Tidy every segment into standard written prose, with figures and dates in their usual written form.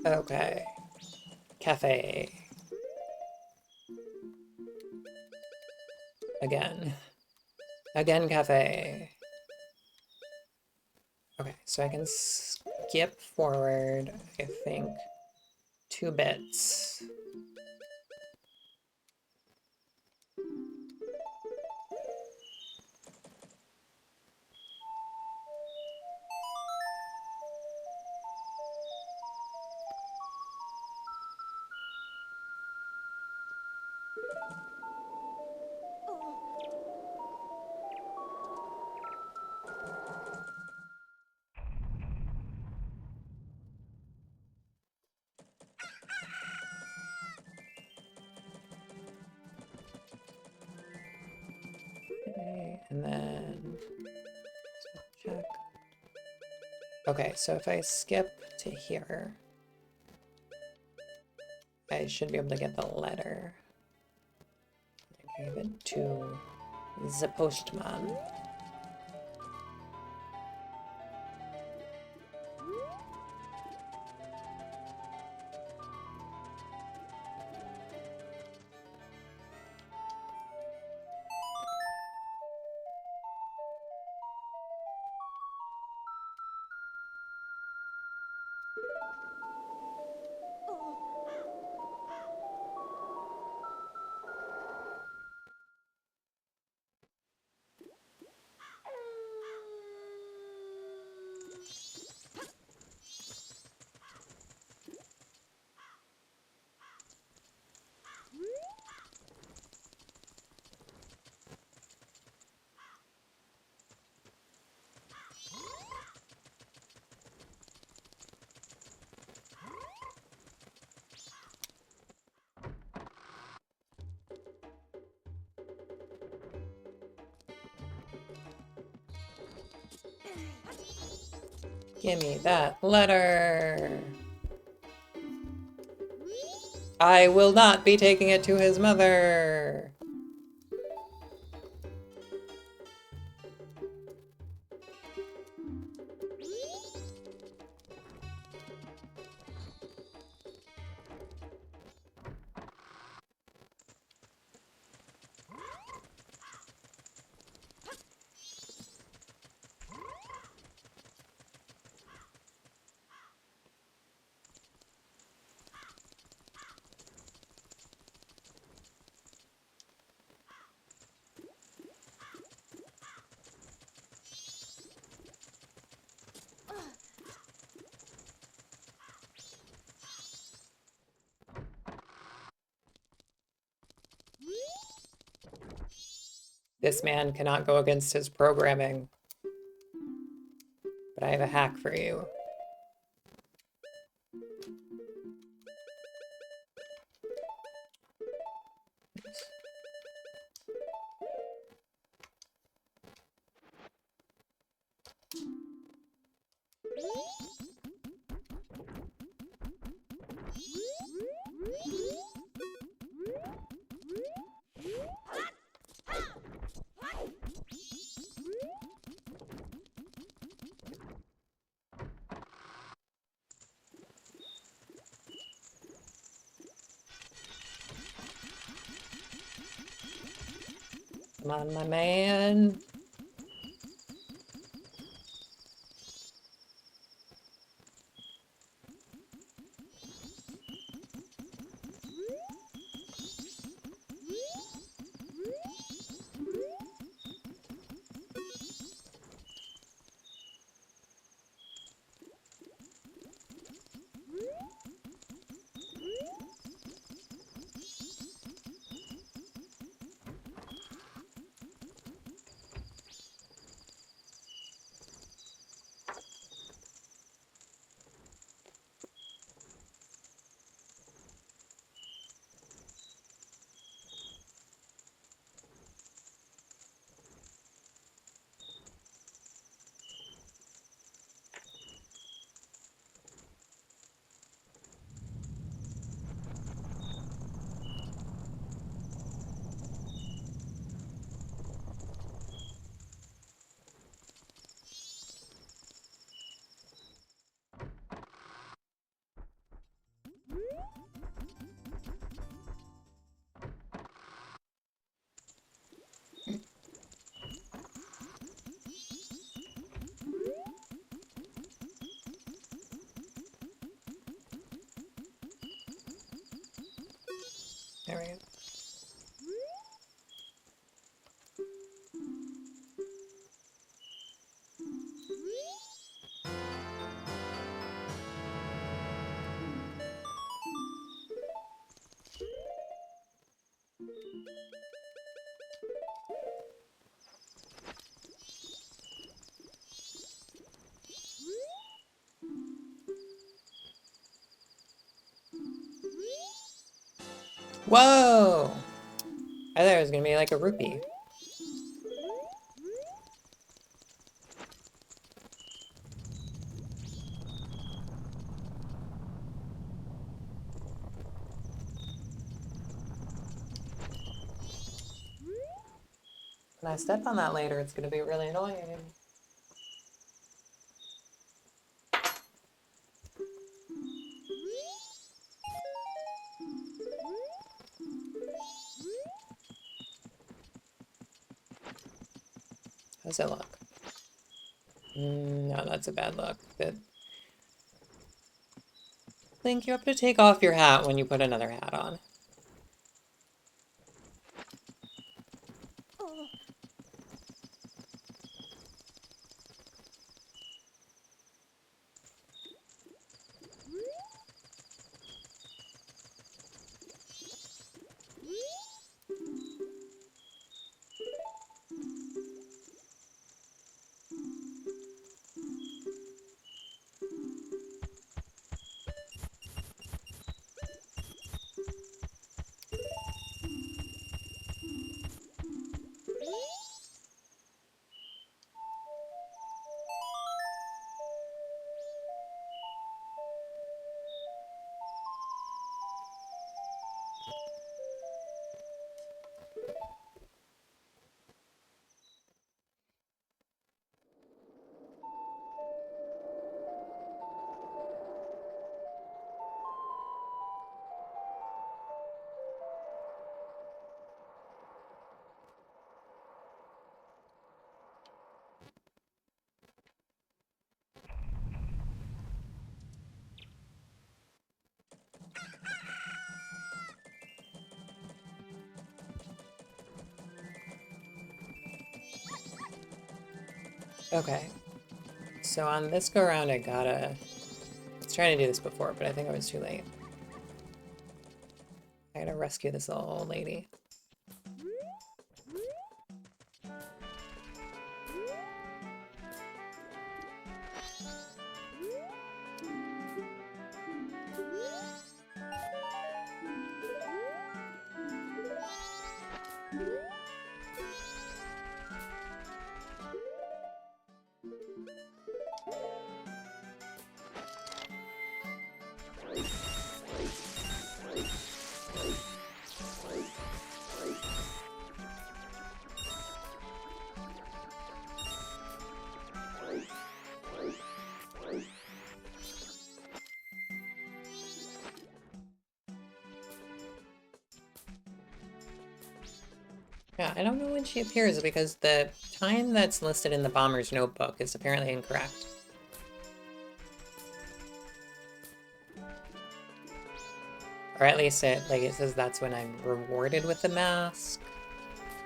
Okay. Cafe. Again. Again, cafe. Okay, so I can skip forward, I think, 2 bits. Okay, and then check. Okay, so if I skip to here, I should be able to get the letter. I give it to the postman. Give me that letter. I will not be taking it to his mother. This man cannot go against his programming. But I have a hack for you. Come on, my man. There we go. Whoa! I thought it was gonna be like a rupee. When I step on that later, it's gonna be really annoying. How's it look? No, that's a bad look. But Link, you have to take off your hat when you put another hat on. Okay. So on this go around, I was trying to do this before, but I think I was too late. I gotta rescue this little old lady. Yeah, I don't know when she appears because the time that's listed in the bomber's notebook is apparently incorrect. Or at least it says that's when I'm rewarded with the mask.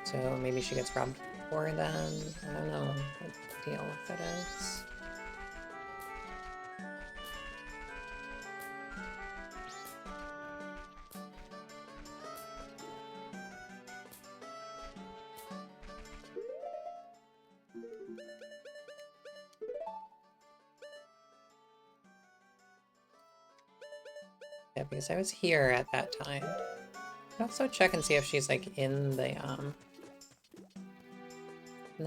So maybe she gets robbed before then. I don't know what the deal with it is. Yeah, because I was here at that time. I'd also check and see if she's like in the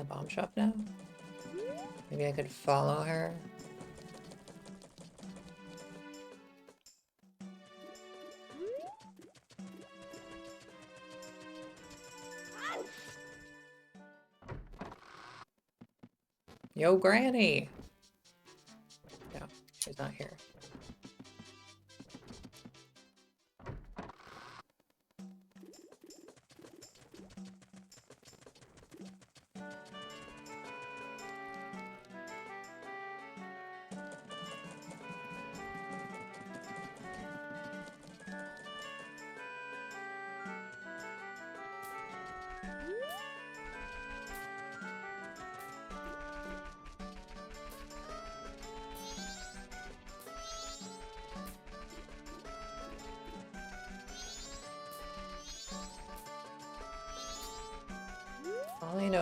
bomb shop now. Maybe I could follow her. Yo, Granny! No, she's not here.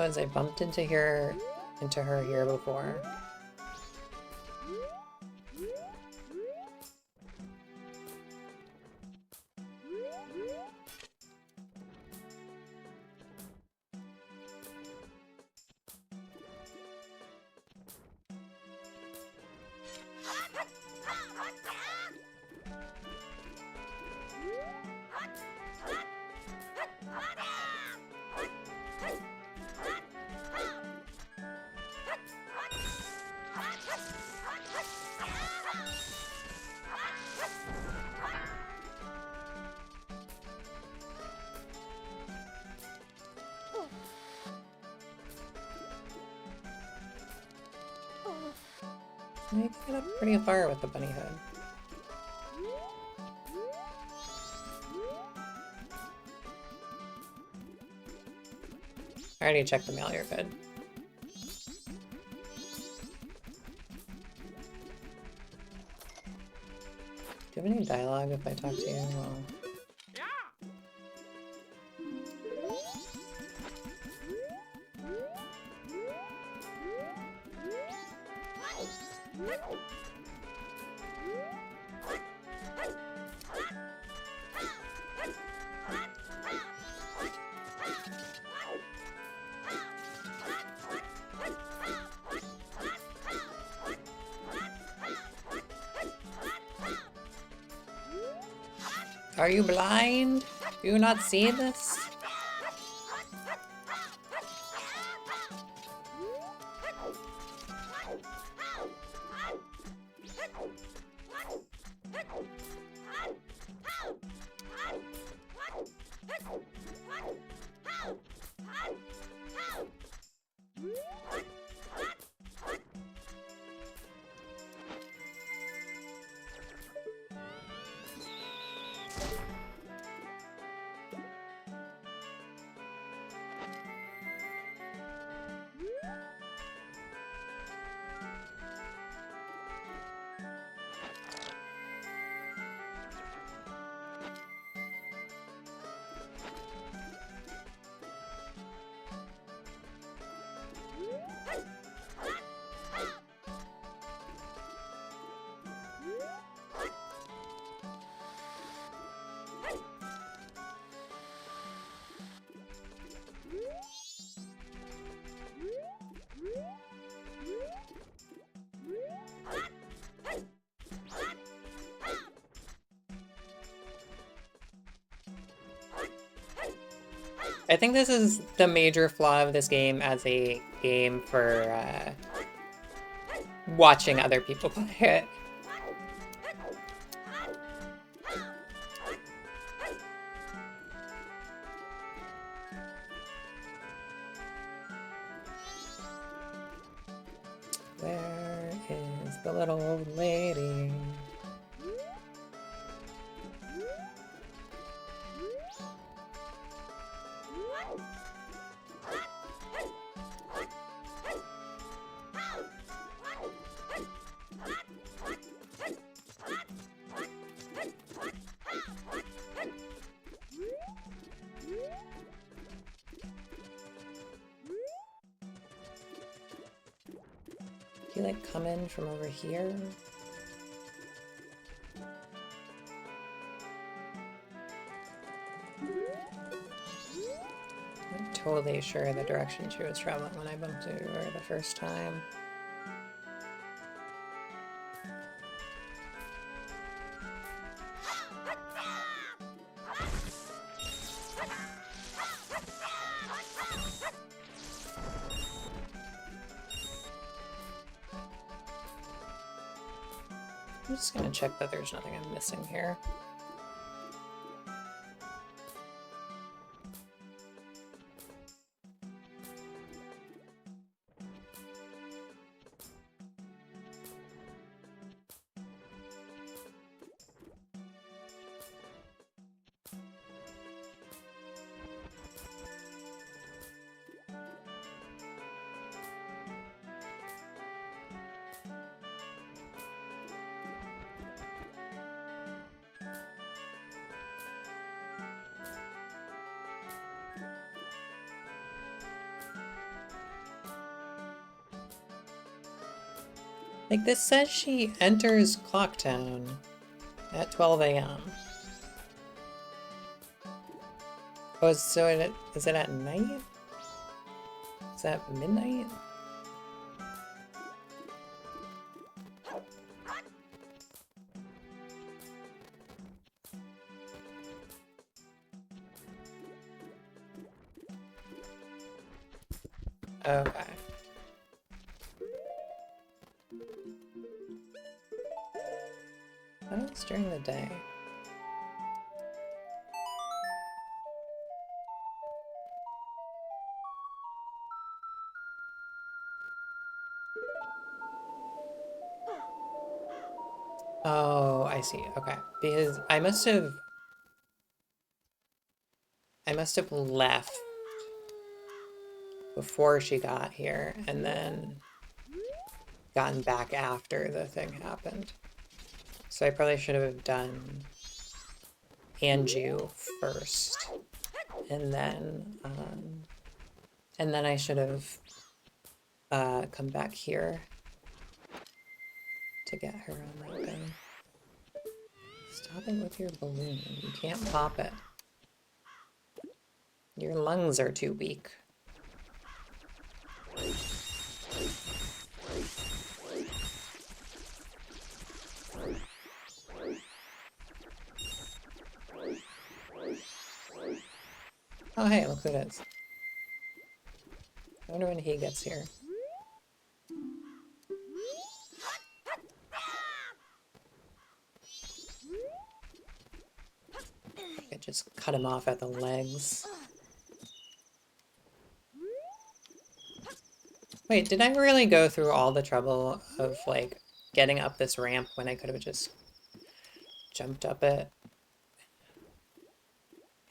is I bumped into her here before. I get up pretty far with the bunny hood. I already checked the mail, you're good. Do you have any dialogue if I talk to you? Well, are you blind? Do you not see this? I think this is the major flaw of this game as a game for watching other people play it. Where is the little old lady? He like come in from over here? I'm totally sure the direction she was traveling when I bumped into her the first time. I'm just gonna check that there's nothing I'm missing here. Like, this says she enters Clocktown at 12 a.m. Oh, so is it at night? Is that midnight? Okay. Oh, it's during the day. Oh, I see. Okay. Because I must have left before she got here and then gotten back after the thing happened. So I probably should have done Anju first. And then I should have come back here to get her on that thing. Stop it with your balloon. You can't pop it. Your lungs are too weak. Oh, hey, look who it is. I wonder when he gets here. I just cut him off at the legs. Wait, did I really go through all the trouble of, like, getting up this ramp when I could have just jumped up it?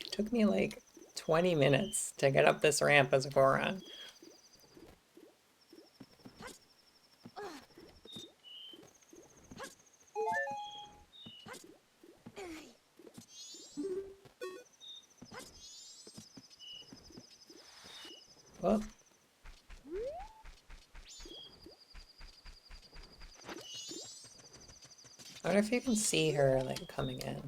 It took me, like, 20 minutes to get up this ramp as a Goron. Whoop. I wonder if you can see her, like, coming in.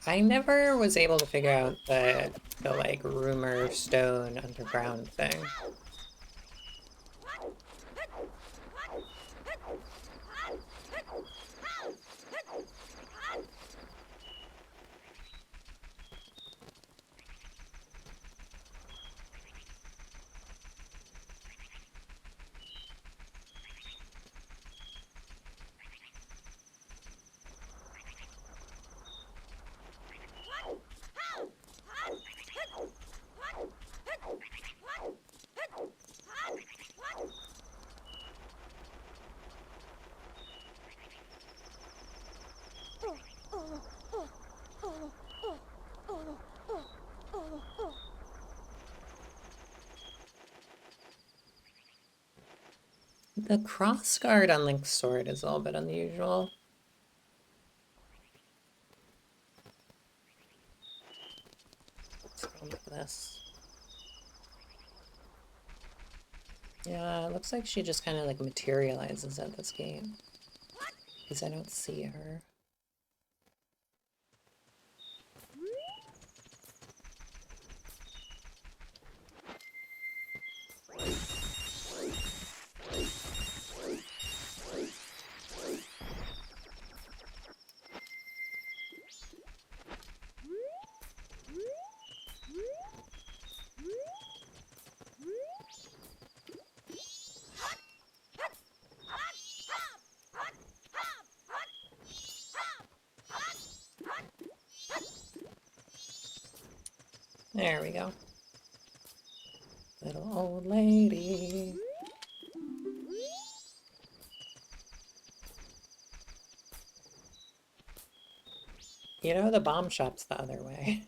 I never was able to figure out the like rumor stone underground thing. The crossguard on Link's sword is a little bit unusual. What's wrong with this? Yeah, it looks like she just kind of like materializes at this game. Because I don't see her. There we go. Little old lady. You know, the bomb shop's the other way.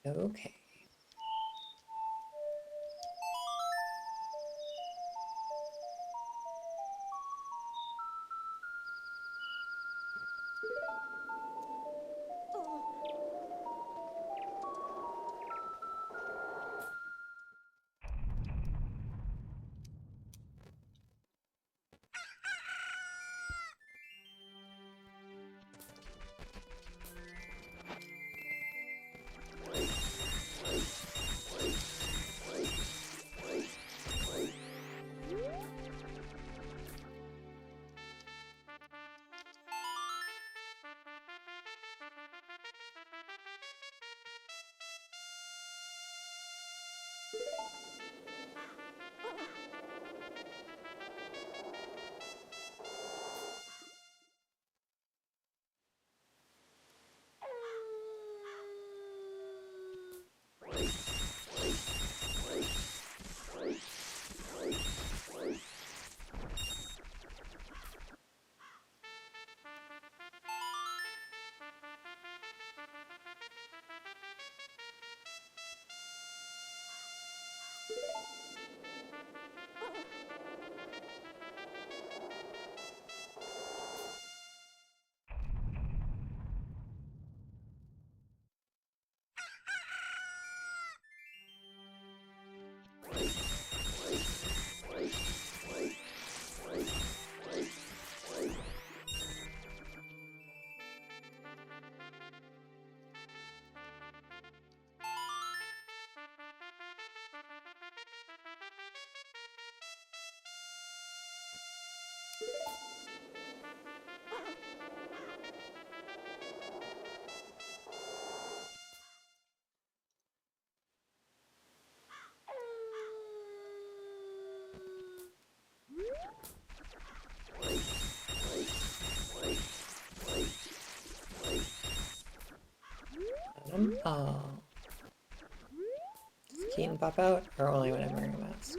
Okay. Oh. Does Keaton pop out? Or only when I'm wearing a mask?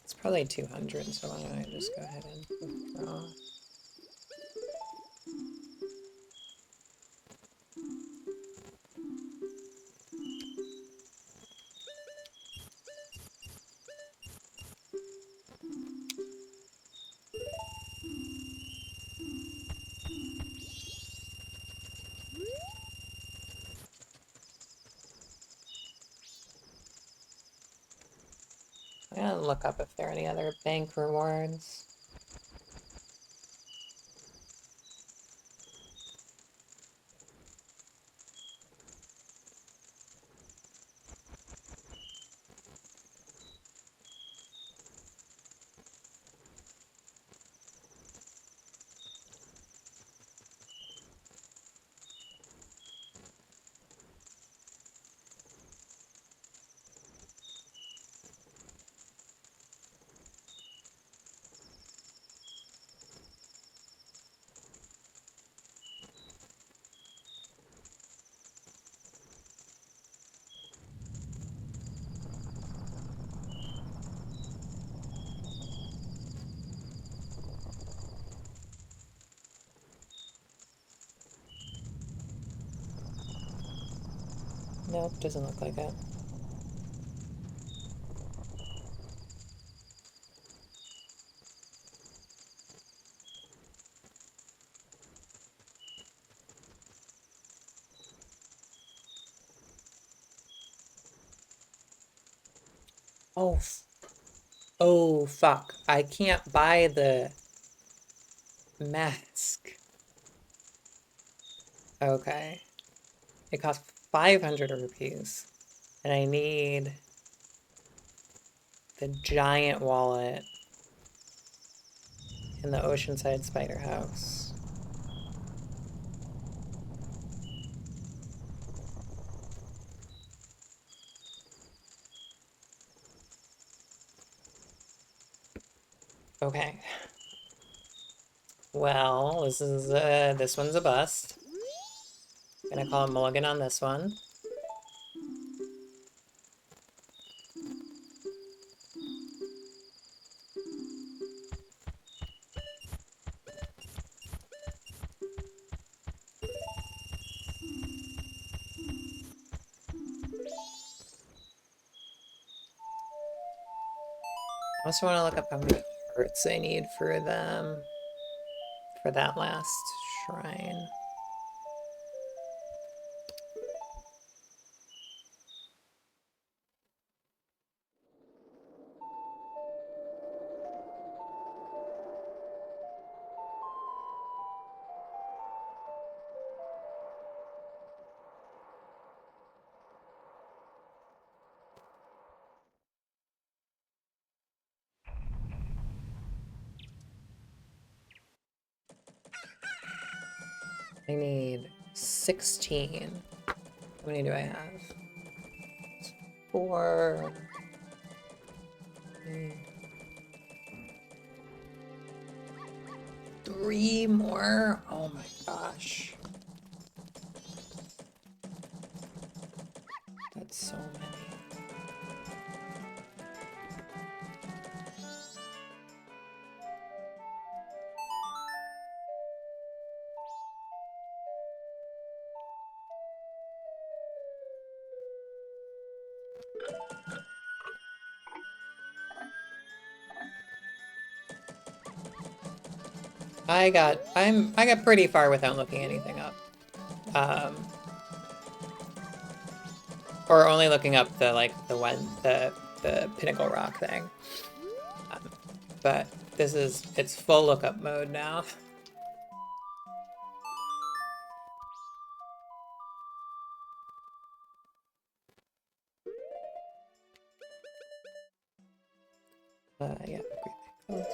It's probably 200, so why don't I just go ahead and withdraw? look up if there are any other bank rewards. Nope, doesn't look like it. Oh, oh fuck. I can't buy the mask. Okay. It costs 500 rupees. And I need the giant wallet in the Oceanside Spider House. Okay. Well, this one's a bust. Gonna call a mulligan on this one. I also want to look up how many hearts I need for them for that last shrine. I need 16. How many do I have? 4. 3 more? Oh my gosh. That's so many. I got pretty far without looking anything up. Or only looking up the Pinnacle Rock thing. But it's full lookup mode now. Yeah, great.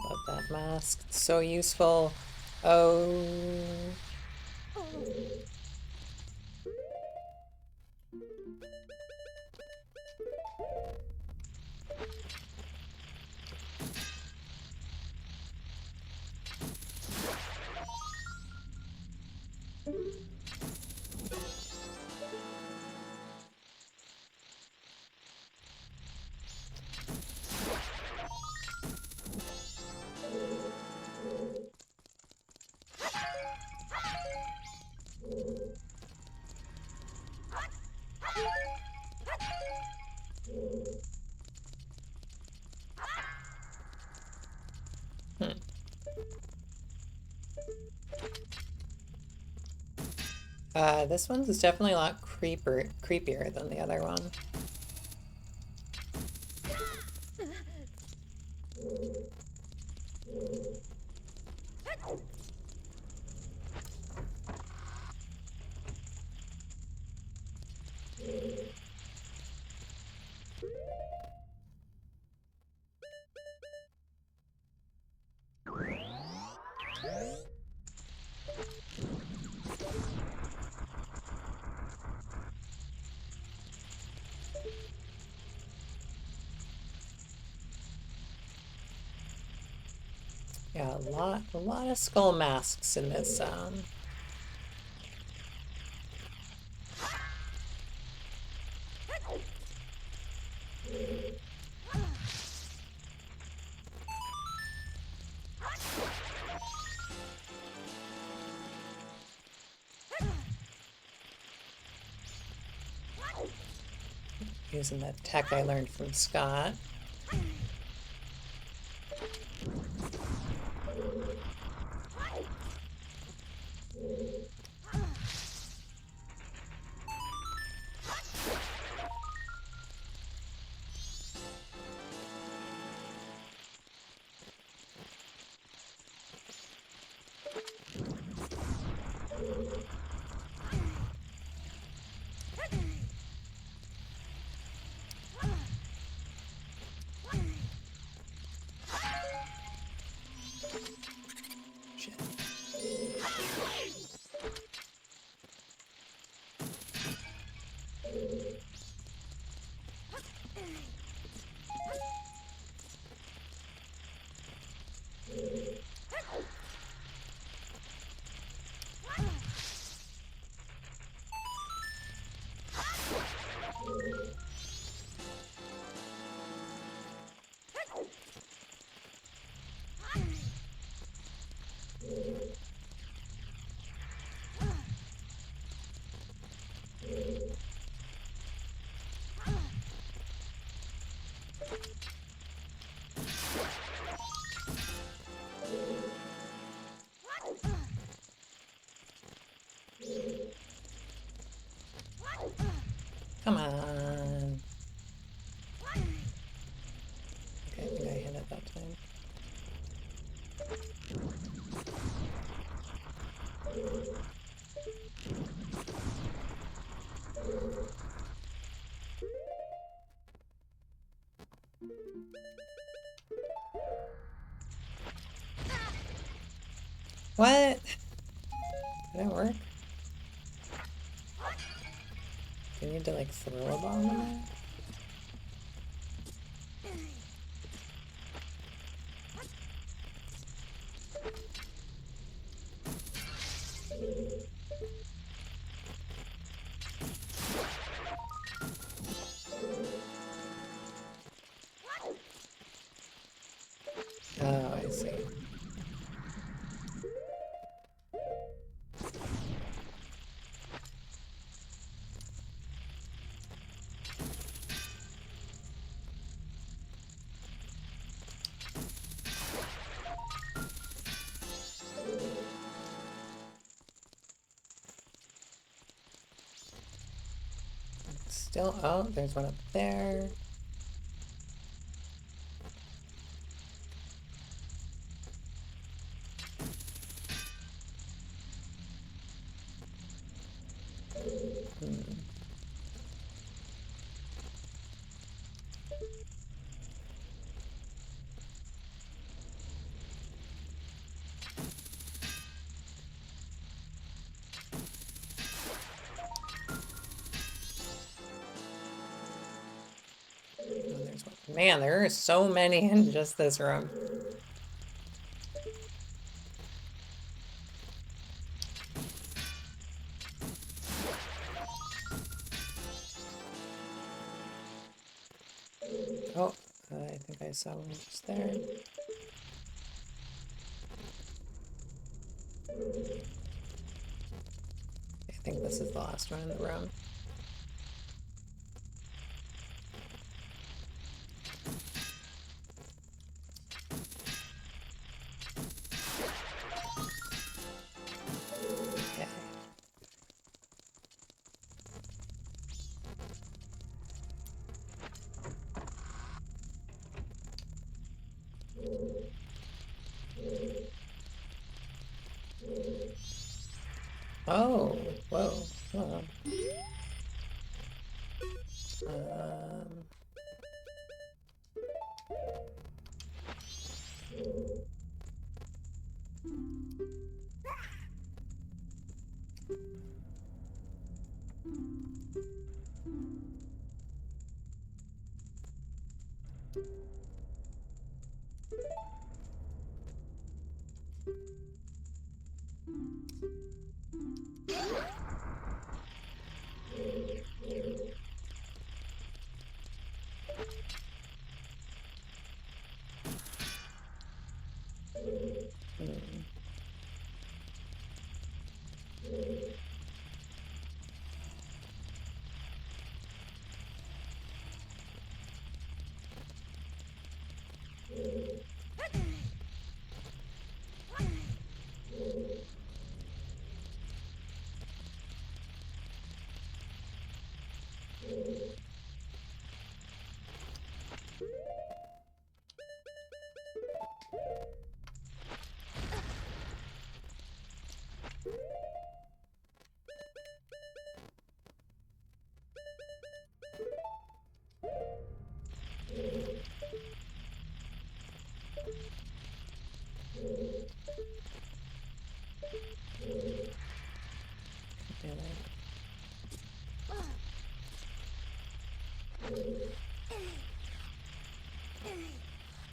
Love that mask. It's so useful. Oh. This one's definitely a lot creepier than the other one. Yeah, a lot of skull masks in this using the tech I learned from Scott. Come on. Okay, I think I hit it that time. What? Did that work? Do you need to like throw a bomb in there? Oh, I see. Still, oh, there's one up there. as well. Man, there are so many in just this room. Oh, I think I saw one just there. I think this is the last one in the room. Okay. Oh, whoa, hold on.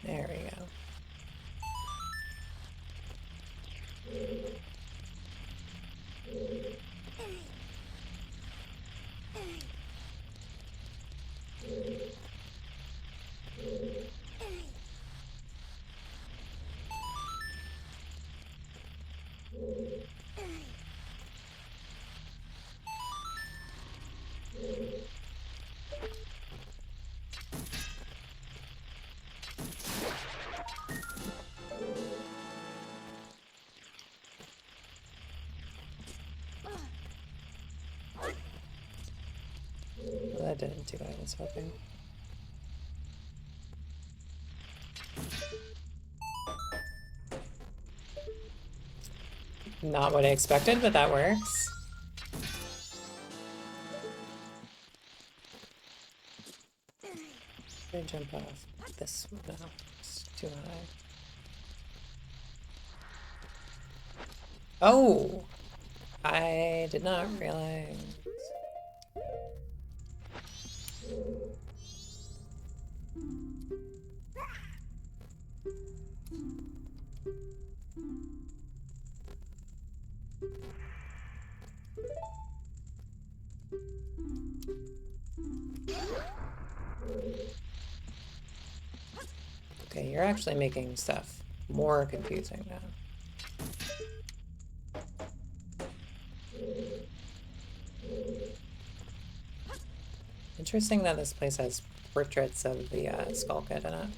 There we go. Well, that didn't do what I was hoping. Not what I expected, but that works. Should I jump off this one? No, it's too high. Oh! I did not realize. Okay, you're actually making stuff more confusing now. Interesting that this place has portraits of the skull kid in it.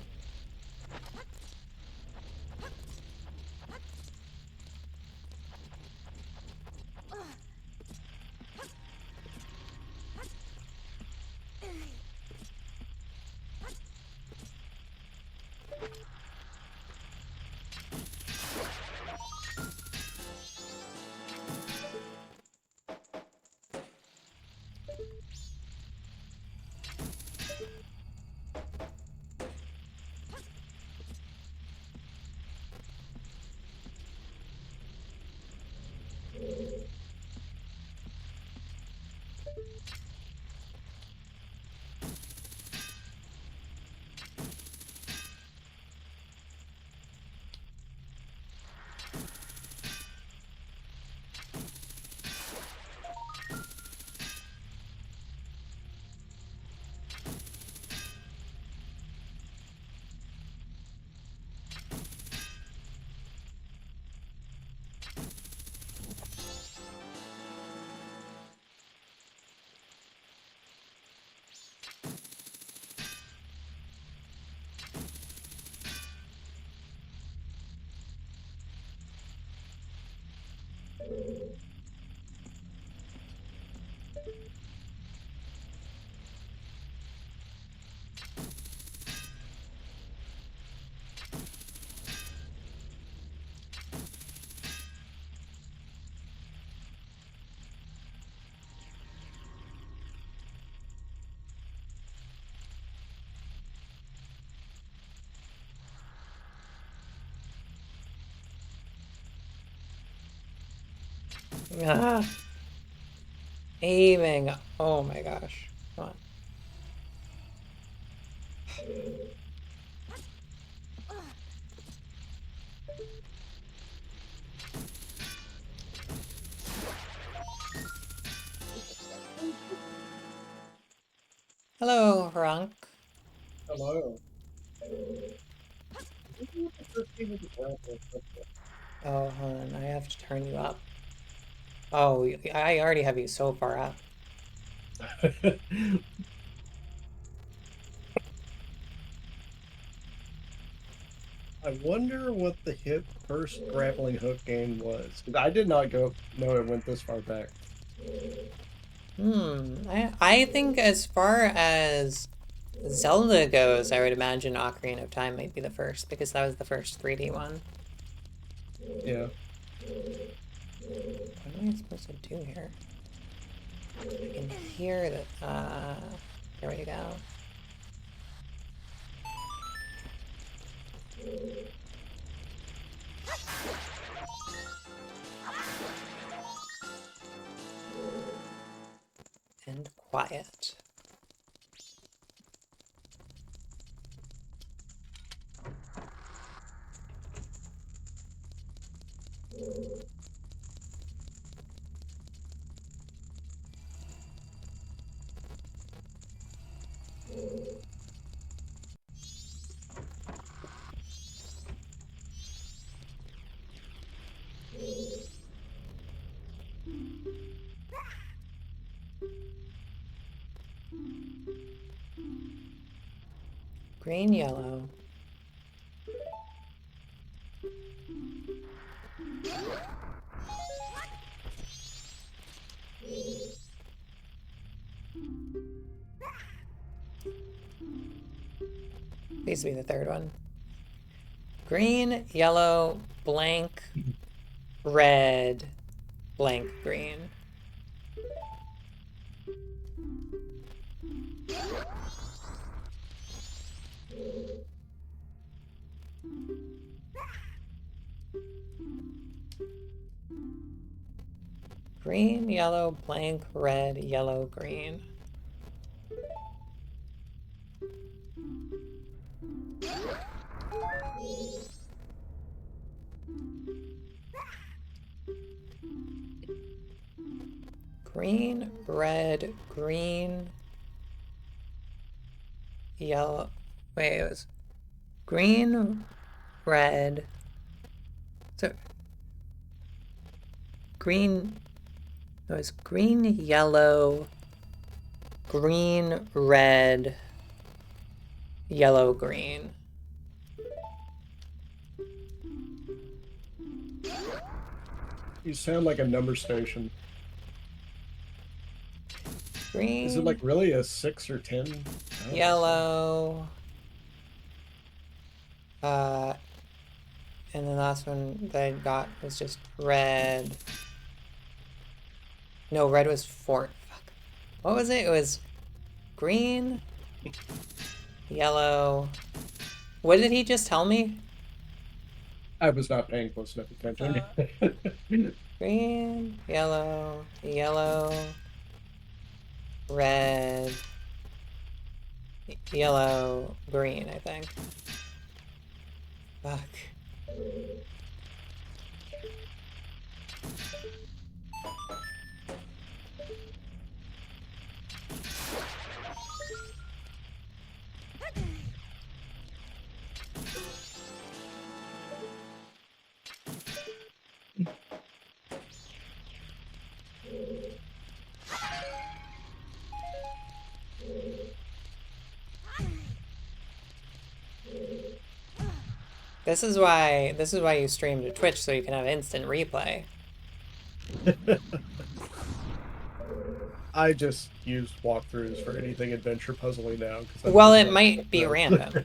Ah, aiming. Oh my gosh. Come on. Hello, Ronk. Hello. Oh, hold on. I have to turn you up. Oh, I already have you so far up. I wonder what the first grappling hook game was. 'Cause I did not know it went this far back. I think as far as Zelda goes, I would imagine Ocarina of Time might be the first because that was the first 3D one. Yeah. What am I supposed to do here? I can hear that. There we go. And quiet. Green, yellow. Needs to be the third one. Green, yellow, blank, red, blank, green. Green, yellow, blank, red, yellow, green. Green, red, green, yellow. Wait, it was green, red. So green. It was green, yellow, green, red, yellow, green. You sound like a number station. Is it like Green, really a 6 or 10? yellow. And the last one that I got was just red. No, red was four. Fuck. What was it? It was green, yellow. What did he just tell me? I was not paying close enough attention. Green, yellow, yellow, red, yellow, green, I think. Fuck. This is why you stream to Twitch so you can have instant replay. I just use walkthroughs for anything adventure puzzling now because I'm Well, just it like, might be no. random.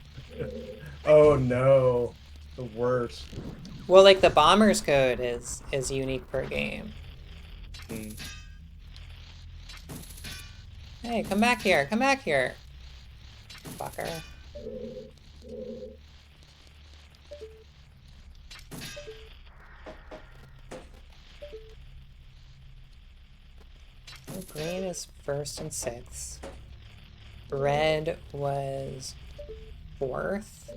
Oh no, the worst. Well, like the bomber's code is unique per game. Hmm. Hey, come back here. Come back here. Fucker. So green is first and sixth. Red was fourth.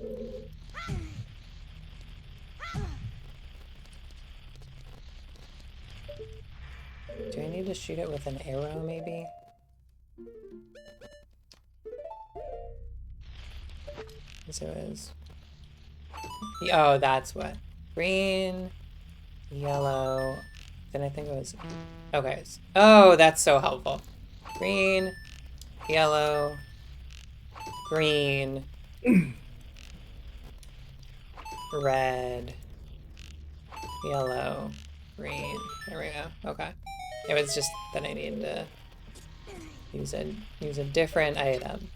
Do I need to shoot it with an arrow, maybe? So it is. Oh, that's what. Green, yellow. Then I think it was. Okay. Oh, that's so helpful. Green, yellow, green, red, yellow, green. There we go. Okay. It was just that I needed to use a different item.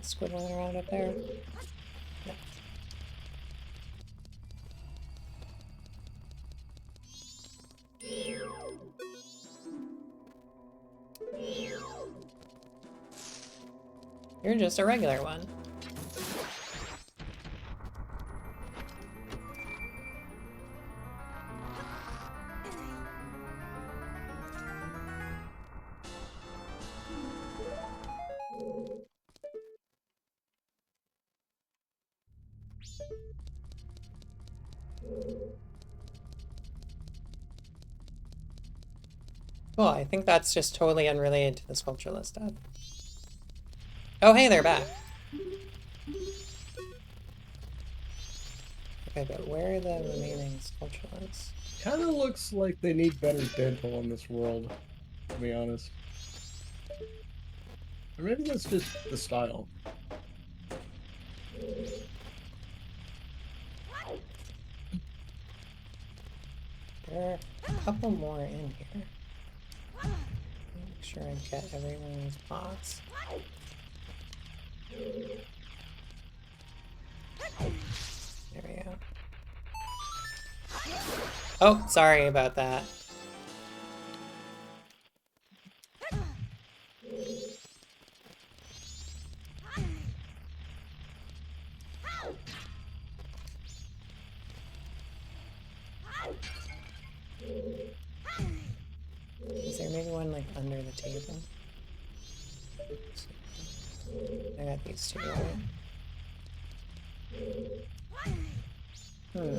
Squiggling around up there. No. You're just a regular one. Cool, I think that's just totally unrelated to the sculpture list up. Oh, hey, they're back. Okay, but where are the remaining sculpture lists? Kind of looks like they need better dental in this world, to be honest. Or maybe that's just the style. There are a couple more in here. Make sure I get everyone's bots. There we go. Oh, sorry about that. Is there maybe one like under the table? I got these two, right? Hmm.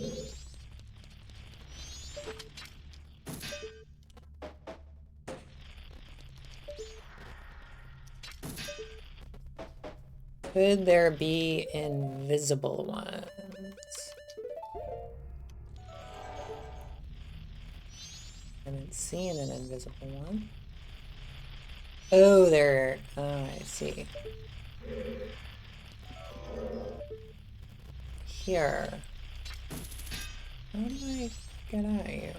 Could there be invisible ones? I haven't seen an invisible one. Oh, they're... Oh, I see. Here. How do I get at you?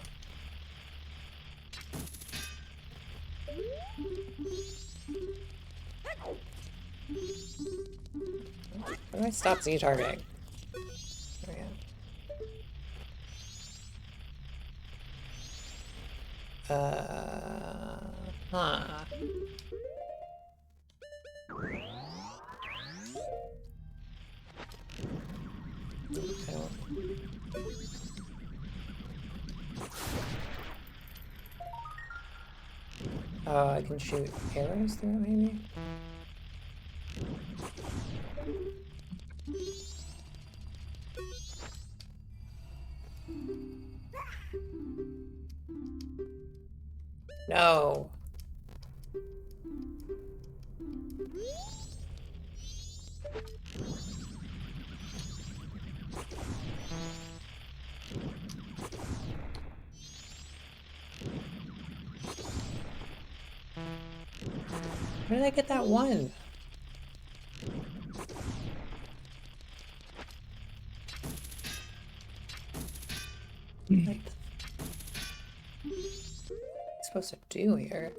How do I stop Z-targeting? There we go. Huh. I don't... Oh, I can shoot arrows through it, maybe? No. Where did I get that one? What am I supposed to do here?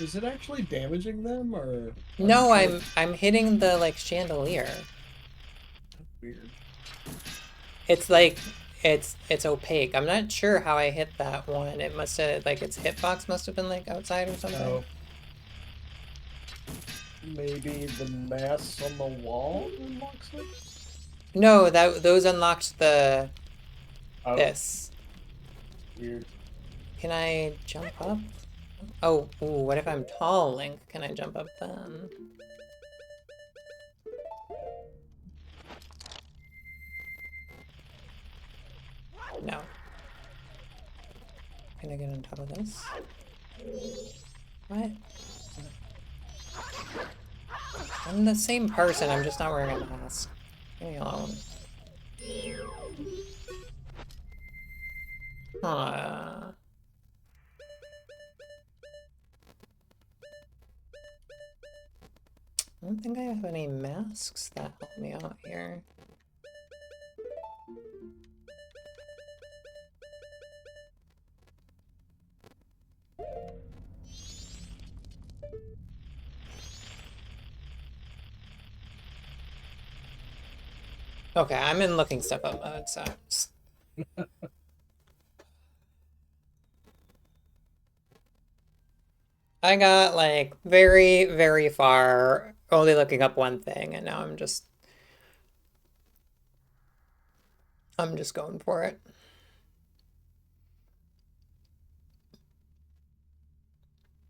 Is it actually damaging them, or No, I'm hitting the like chandelier. weird? It's like it's opaque. I'm not sure how I hit that one. It must have like its hitbox must have been like outside or something. Oh, maybe the mass on the wall unlocks it. No, those unlocked the Oh, this. weird. Can I jump up? Oh, ooh, what if I'm tall, Link? Can I jump up then? No. Can I get on top of this? What? I'm the same person, I'm just not wearing a mask. Leave me alone. Huh. I don't think I have any masks that help me out here. Okay, I'm in looking stuff up mode, so I got like very, very far only looking up one thing, and now I'm just going for it.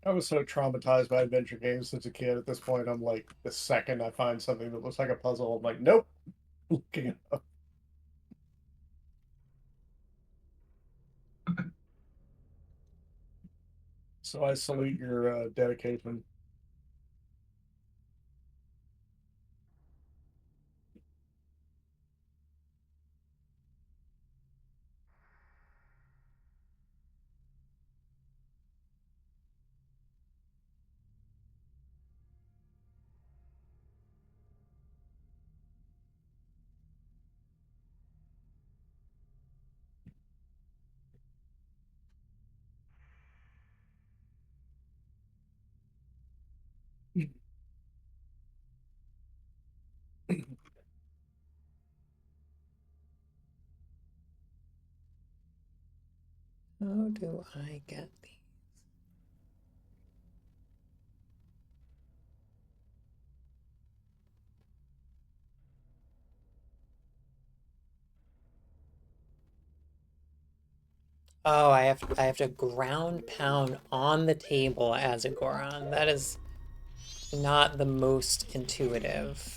I was so traumatized by adventure games as a kid. At this point, I'm like, the second I find something that looks like a puzzle, I'm like, nope. Looking it up. So I salute your dedication. How do I get these? Oh, I have to ground pound on the table as a Goron. That is not the most intuitive.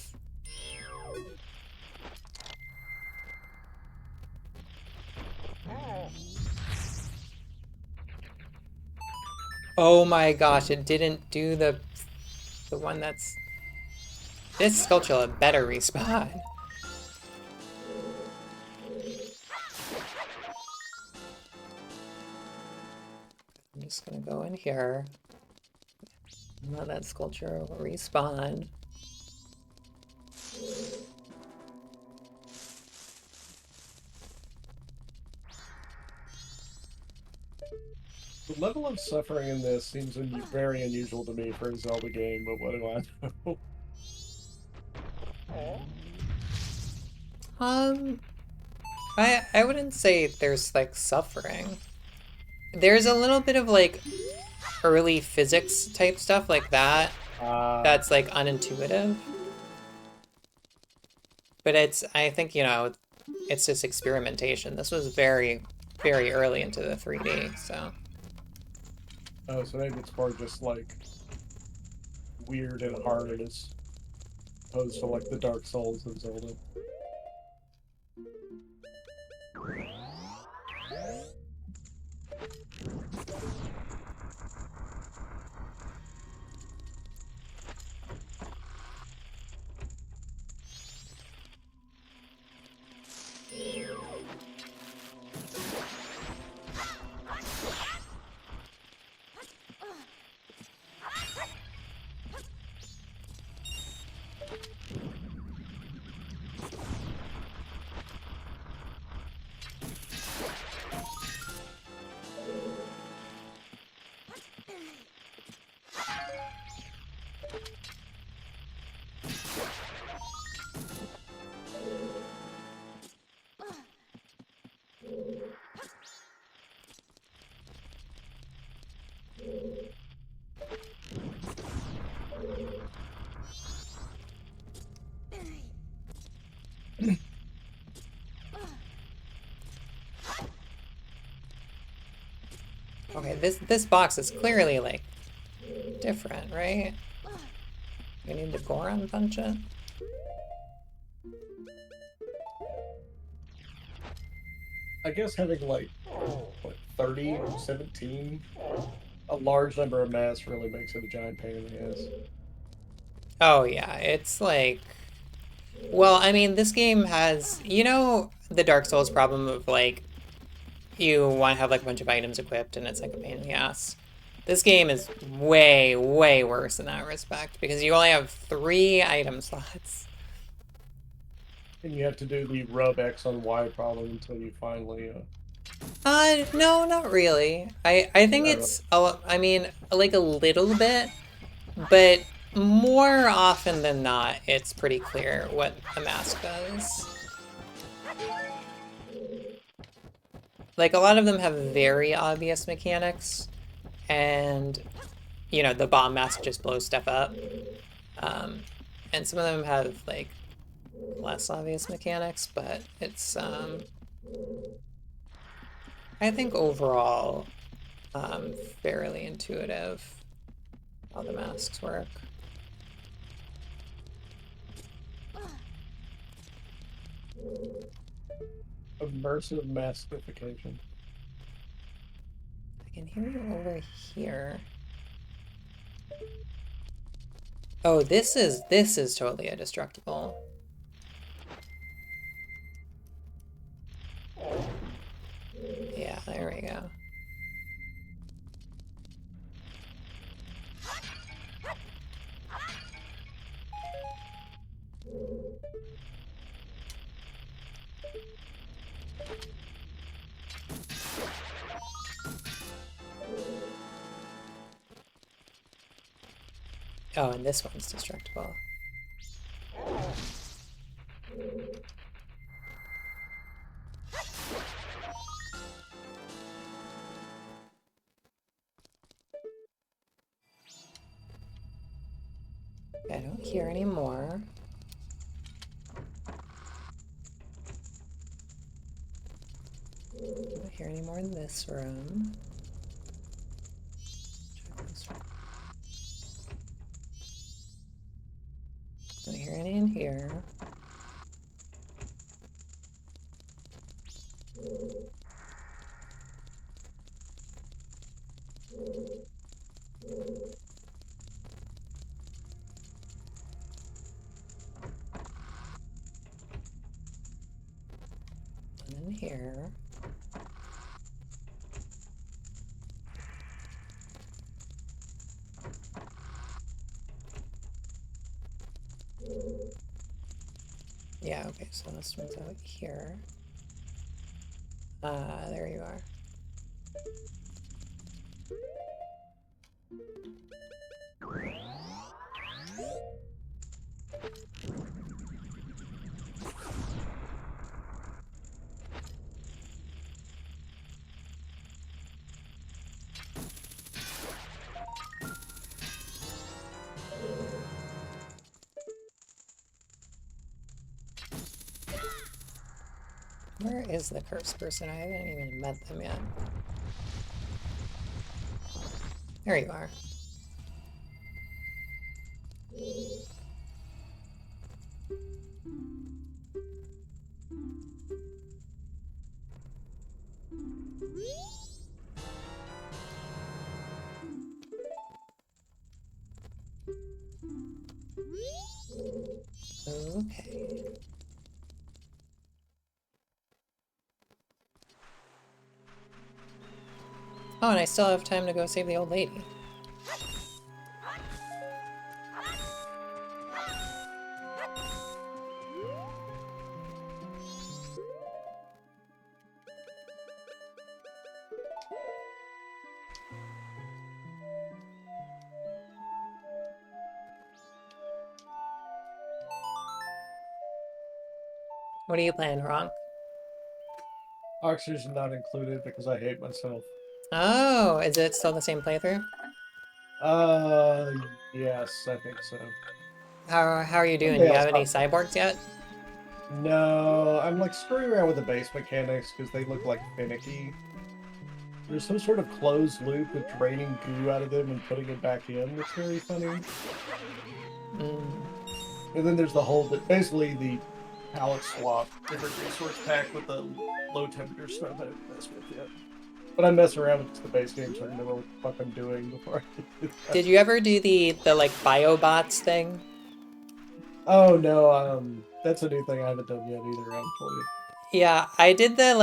Oh my gosh, it didn't do the one that's this sculpture better respawn. I'm just gonna go in here. Let that sculpture respawn. The level of suffering in this seems very unusual to me for a Zelda game, but what do I know? Um, I wouldn't say there's like suffering. There's a little bit of like early physics type stuff like that that's like unintuitive. But I think, it's just experimentation. This was very, very early into the 3D, so. Oh, so maybe it's more just like weird and hard. It's opposed to like the Dark Souls of Zelda. Okay, this box is clearly like different, right? We need to Goron punch it. I guess having like what 30, 17, a large number of masks really makes it a giant pain in the ass. Oh yeah, it's like, well, I mean, this game has, you know, the Dark Souls problem of like you want to have like a bunch of items equipped and it's like a pain in the ass. This game is way, way worse in that respect because you only have 3 item slots. And you have to do the rub X on Y problem until you finally No, not really. I think I don't know. it's, I mean, like a little bit, but more often than not, it's pretty clear what a mask does. Like, a lot of them have very obvious mechanics, and, you know, the bomb mask just blows stuff up. And some of them have, like, less obvious mechanics, but it's, I think overall, fairly intuitive how the masks work. Immersive maskification. I can hear you over here. Oh, this is totally a destructible. Yeah, there we go. Oh, and this one's destructible. I don't hear any more. Don't hear any more in this room. Check this room. Don't hear any in here. And in here. Yeah, okay, so this one's out here. There you are. Where is the cursed person? I haven't even met them yet. There you are. Okay. Oh, and I still have time to go save the old lady. What are you playing, Ronk? Oxygen not included because I hate myself. Oh, is it still the same playthrough? Uh, yes, I think so. How are you doing? Do Someday you I'll have any stop. cyborgs yet? No, I'm like screwing around with the base mechanics because they look like finicky. There's some sort of closed loop with draining goo out of them and putting it back in. That's very funny. Mm. And then there's the whole, basically the palette swap, different resource pack with the low temperature stuff I haven't messed with yet. But I mess around with the base game so I know what the fuck I'm doing before I do that. Did you ever do the like biobots thing? Oh no, that's a new thing I haven't done yet either, actually. Yeah, I did the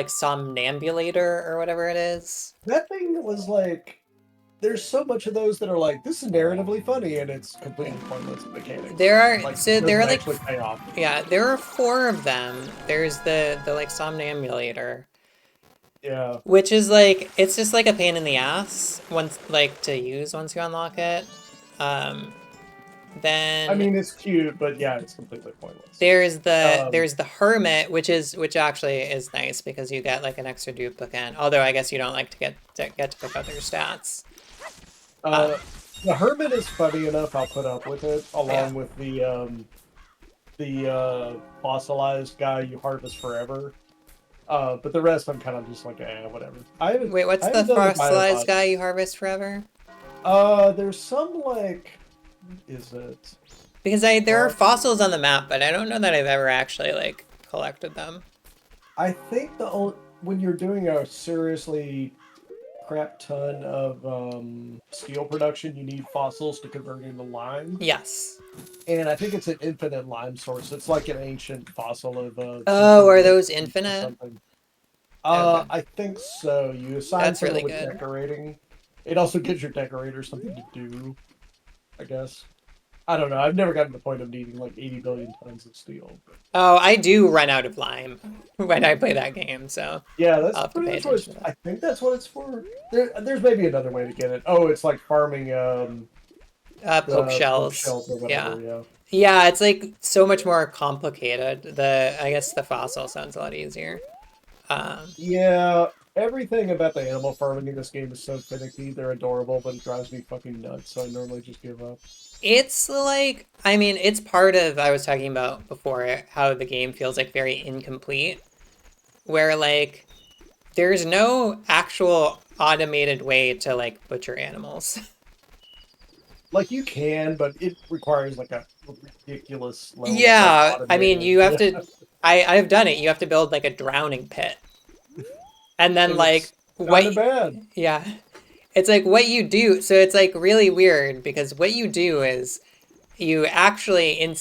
somnambulator or whatever it is. That thing was like, there's so much of those that are like, this is narratively funny and it's completely pointless mechanics. There are Like, so there are doesn't like actually pay off. yeah, there are four of them. There's the like somnambulator, Yeah. which is like it's just like a pain in the ass once like to use once you unlock it. Um, I then mean, it's cute, but yeah, it's completely pointless. there's the hermit, which actually is nice because you get like an extra duplicate. Although I guess you don't like to get to pick up their stats. Uh, Uh, the Hermit is funny enough. I'll put up with it, yeah. along with the fossilized guy you harvest forever. But the rest I'm kind of just like, whatever. Wait, I what's the haven't done the fossilized guy biobots. you harvest forever? There's some like, what is it? Because there are Uh, fossils on the map, but I don't know that I've ever actually like collected them. I think when you're doing a seriously crap ton of steel production, you need fossils to convert into lime. Yes. And I think it's an infinite lime source. It's like an ancient fossil of some Oh, sort of are like those beast or infinite? something. Okay. I think so. You assign That's someone really with good. decorating. It also gives your decorator something to do, I guess. I don't know. I've never gotten to the point of needing like 80 billion tons of steel. But Oh, I do run out of lime when I play that game, so yeah, I'll have to pretty pay much what attention it's. to that. I think that's what it's for. There's maybe another way to get it. Oh, it's like farming Poke the poke shells. shells or Yeah. whatever. Yeah. Yeah, it's like so much more complicated. I guess the fossil sounds a lot easier. Um, Yeah, everything about the animal farming in this game is so finicky. They're adorable, but it drives me fucking nuts. So I normally just give up. it's like, I mean, it's part of, I was talking about before, how the game feels like very incomplete, where like there's no actual automated way to like butcher animals. Like you can, but it requires like a ridiculous level of like Yeah, I mean, automated. you have Yeah, to, I've done it. You have to build like a drowning pit. And then and like it's what, kind of bad. yeah, it's like what you do. So it's like really weird because what you do is you actually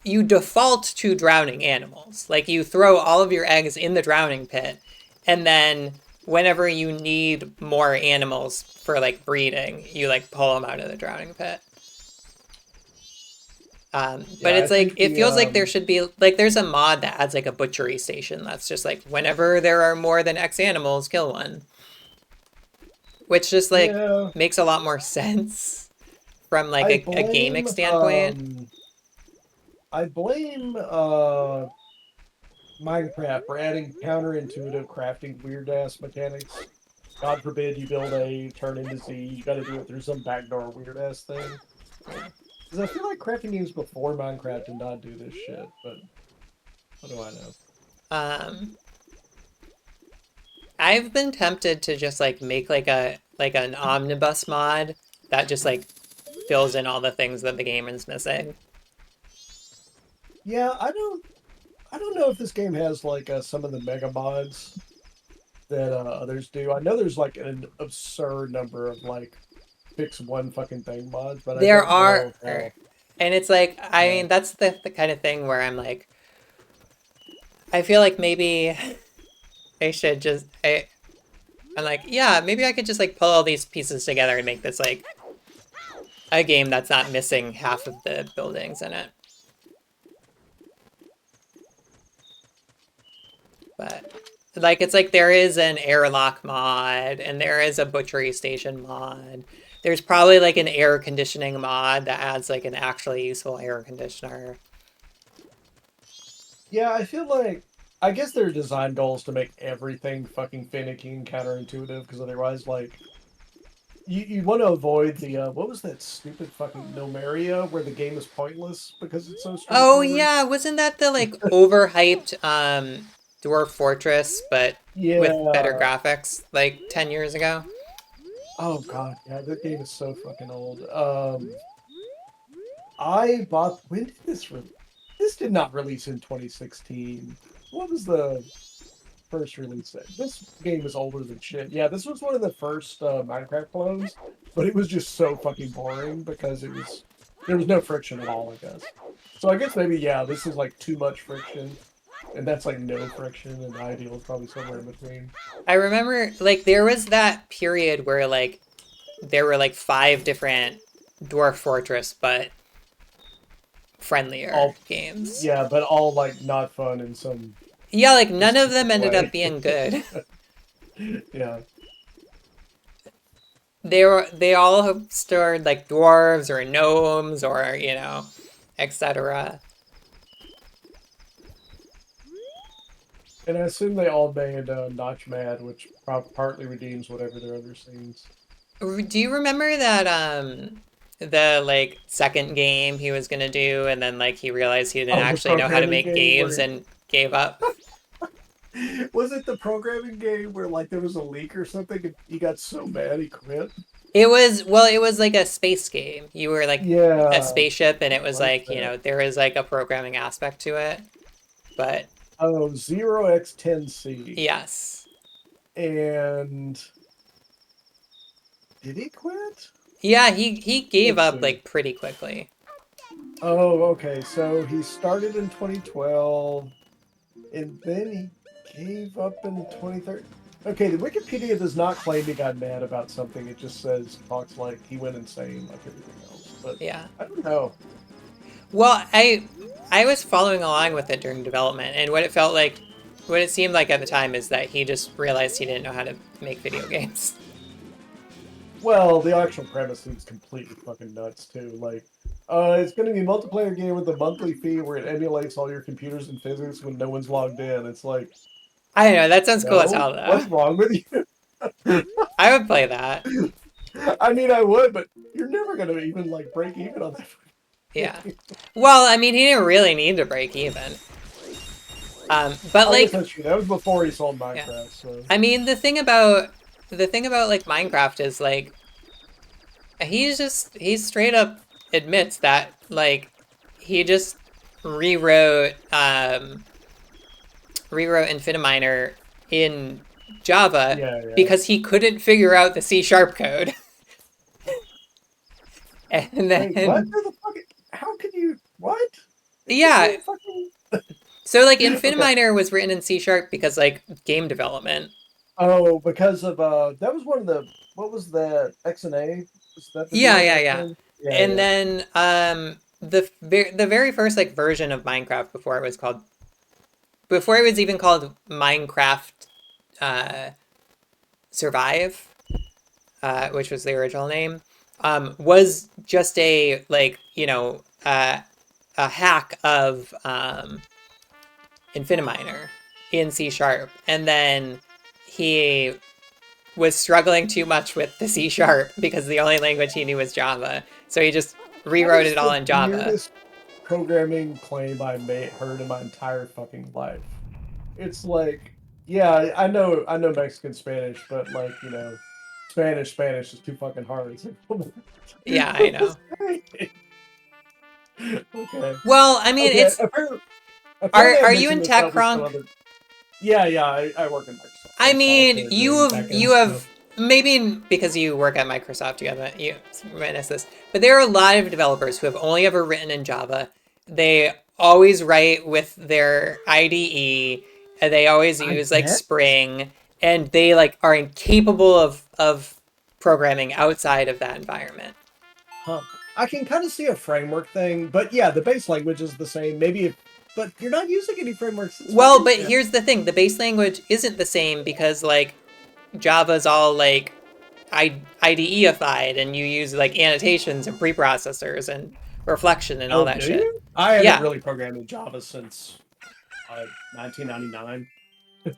you default to drowning animals. Like you throw all of your eggs in the drowning pit, and then whenever you need more animals for like breeding, you like pull them out of the drowning pit. But Yeah, I it's like think it the feels like there should be like there's a mod that adds like a butchery station that's just like whenever there are more than X animals, kill one, which just like yeah, makes a lot more sense from like I a blame gamic standpoint. I blame Minecraft for adding counterintuitive crafting weird ass mechanics. God forbid you build A, turn into Z, you got to do it through some backdoor weird ass thing. Because I feel like crafting games before Minecraft did not do this shit, but what do I know? Um, I've been tempted to just like make like an omnibus mod that just like fills in all the things that the game is missing. Yeah, I don't know if this game has like some of the mega mods that others do. I know there's like an absurd number of like fix one fucking thing mods, but I There don't are know how. And it's like, I Yeah. mean, that's the kind of thing where I'm like, I feel like maybe I should just, I'm like, yeah, maybe I could just like pull all these pieces together and make this like a game that's not missing half of the buildings in it. But like, it's like there is an airlock mod and there is a butchery station mod. There's probably like an air conditioning mod that adds like an actually useful air conditioner. Yeah, I feel like I guess their design goal is to make everything fucking finicky and counterintuitive because otherwise, like, you want to avoid the what was that stupid fucking Nomeria where the game is pointless because it's so Oh straightforward. yeah, wasn't that the like overhyped Dwarf Fortress but with better Yeah. graphics like 10 years ago? Oh god, yeah, that game is so fucking old. I bought when did this release? This did not release in 2016. What was the first release date? This game is older than shit. Yeah, this was one of the first Minecraft clones, but it was just so fucking boring because there was no friction at all, I guess. So I guess maybe yeah, this is like too much friction, and that's like no friction, and the ideal is probably somewhere in between. I remember like there was that period where like there were like five different Dwarf Fortress but friendlier All games. yeah, but all like not fun in some Yeah, like none of them specific ended up way. being good. Yeah. They all stored like dwarves or gnomes or, you know, etc. And I assume they all made Notch mad, which partly redeems whatever their other scenes. Do you remember that the like second game he was gonna do and then like he realized he didn't Oh, the actually know how to programming make game games where and gave up? was it the programming game where like there was a leak or something and he got so mad he quit? It was well, it was like a space game. You were like a Yeah, spaceship and it it was was like, you that. know, there was like a programming aspect to it. But Oh, 0x10C. yes. And did he quit? Yeah, he gave Let's up see. like pretty quickly. Oh, okay. So he started in 2012 and then he gave up in 2013. Okay, the Wikipedia does not claim he got mad about something. It just says talks like he went insane like everything else. But Yeah. I don't know. Well, I was following along with it during development, and what it felt like, what it seemed like at the time is that he just realized he didn't know how to make video games. Well, the actual premise seems completely fucking nuts too. Like, it's going to be a multiplayer game with a monthly fee where it emulates all your computers and physics when no one's logged in. It's like, I don't know. That sounds cool as no, hell, though. what's wrong with you? I would play that. I mean, I would, but you're never going to even like break even on that Yeah. game. Well, I mean, he didn't really need to break even. But I guess like, that's true. That was before he sold yeah. Minecraft, so I mean, the thing about like Minecraft is like he straight up admits that like he just rewrote rewrote Infiniminer in Java yeah, yeah. because he couldn't figure out the C sharp code. And Wait, what? then Where the fuck? How can you? What? It should yeah, be fucking. so like Okay. Infiniminer was written in C sharp because like game development. Oh, because of that was one of the what was that X and A? Was that the Yeah, deal yeah, back yeah. then? Yeah, And yeah. then the very first like version of Minecraft before it was even called Minecraft uh, Survive, which was the original name, was just a like a hack of Infiniminer in C sharp, and then he was struggling too much with the C sharp because the only language he knew was Java, so he just That rewrote is it all the in Java. weirdest programming claim heard in my entire fucking life. It's like, yeah, I know Mexican Spanish, but like, Spanish is too fucking hard. It's like, Yeah, I know. okay. Well, I mean, Okay. it's Apparently I are you in mentioned this tech, about with some Kronk? other. Yeah, yeah. I work in Microsoft. I I mean, solitaire doing back end stuff. maybe because you work at Microsoft, you witness this. But there are a lot of developers who have only ever written in Java. They always write with their IDE, and they always I use like bet. Spring, and they like are incapable of programming outside of that environment. Huh. I can kind of see a framework thing, but yeah, the base language is the same. Maybe if, but you're not using any frameworks in Well, Spring. but here's the thing: the base language isn't the same because like Java's all like IDEified, and you use like annotations and preprocessors and reflection and all Oh, that do shit. you? I haven't Yeah, really programmed in Java since 1999,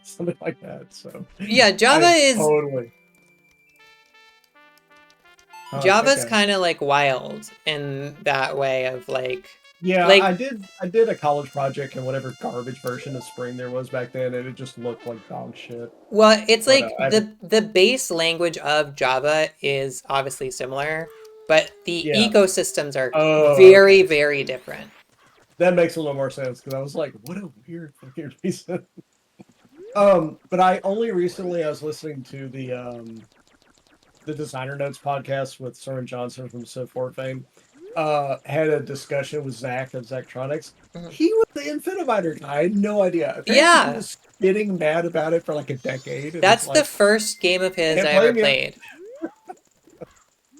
something like that. So yeah. I am totally. Huh, Java's okay. kind of like wild in that way of Yeah, like I did a college project and whatever garbage version of Spring there was back then, and it just looked like dog shit. well, it's But like I haven't. the base language of Java is obviously similar, but the Yeah. ecosystems are Oh, very okay. very different. That makes a little more sense because I was like, what a weird fucking reason. But I only recently I was listening to the Designer Notes podcast with Soren Johnson from Civ 4 fame. Had a discussion with Zach of Zachtronics. Mhm. He was the Infinimiter guy. I had no idea. Apparently, he Yeah, was getting mad about it for like a decade, and it's that's the like, first game of his can't I ever blame you. played.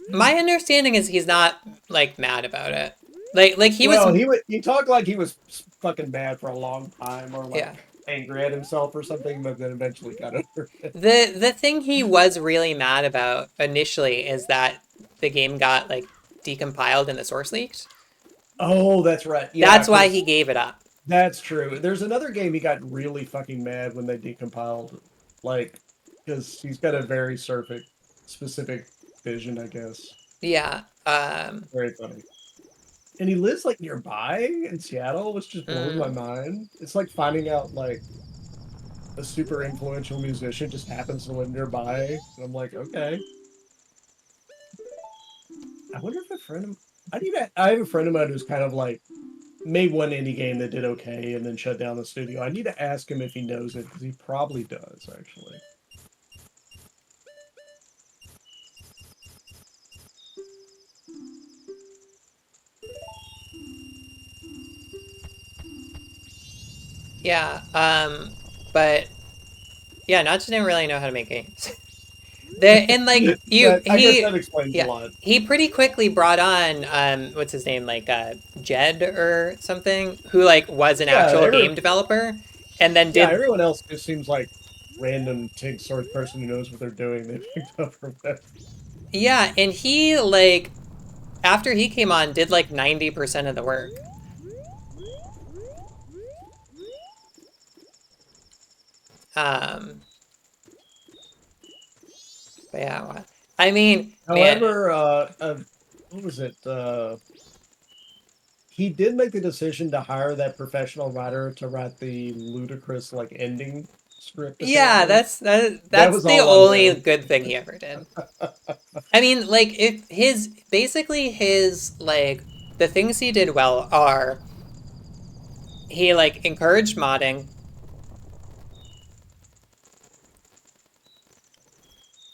My understanding is he's not like mad about it. Like he was Well, he talked like he was fucking mad for a long time, or yeah. like angry at himself or something, but then eventually got over it. The thing he was really mad about initially is that the game got like decompiled and the source leaked. Oh, that's right. Yeah, That's why he because gave it up. that's true. There's another game he got really fucking mad when they decompiled, like, because he's got a very specific vision, I guess. Yeah. Very funny. And he lives like nearby in Seattle, which just blows my Mm, mind. It's like finding out like a super influential musician just happens to live nearby. And I'm like, okay. I wonder if a friend of I have a friend of mine who's kind of like made one indie game that did okay and then shut down the studio. I need to ask him if he knows it because he probably does actually. yeah. But yeah, Nacho didn't really know how to make games. And like That I guess that explains a yeah, lot. he pretty quickly brought on what's his name like Jed or something who like was an Yeah, actual game developer, and then yeah, did everyone else just seems like random TIG source person who knows what they're doing. They picked up from that. yeah, and he like after he came on did like 90% of the work. Um, but yeah, I mean, man, However, what was it? He did make the decision to hire that professional writer to write the ludicrous like ending script. yeah, Apparently, that that's was the all on only him. good thing he ever did. I mean, like if his basically his like the things he did well are he like encouraged modding.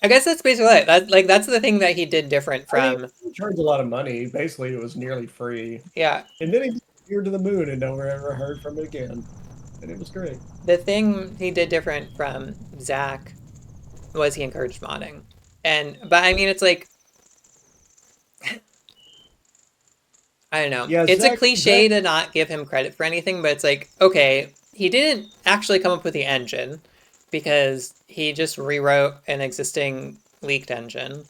I guess that's basically it. That's the thing that he did different I mean, from he charged a lot of money. Basically, it was nearly free. yeah. And then he disappeared to the moon and never ever heard from it again. And it was great. The thing he did different from Zach was he encouraged modding. And but I mean it's like I don't know. Yeah, It's a Zach. cliche to not give him credit for anything, but it's like, okay, he didn't actually come up with the engine because he just rewrote an existing leaked engine.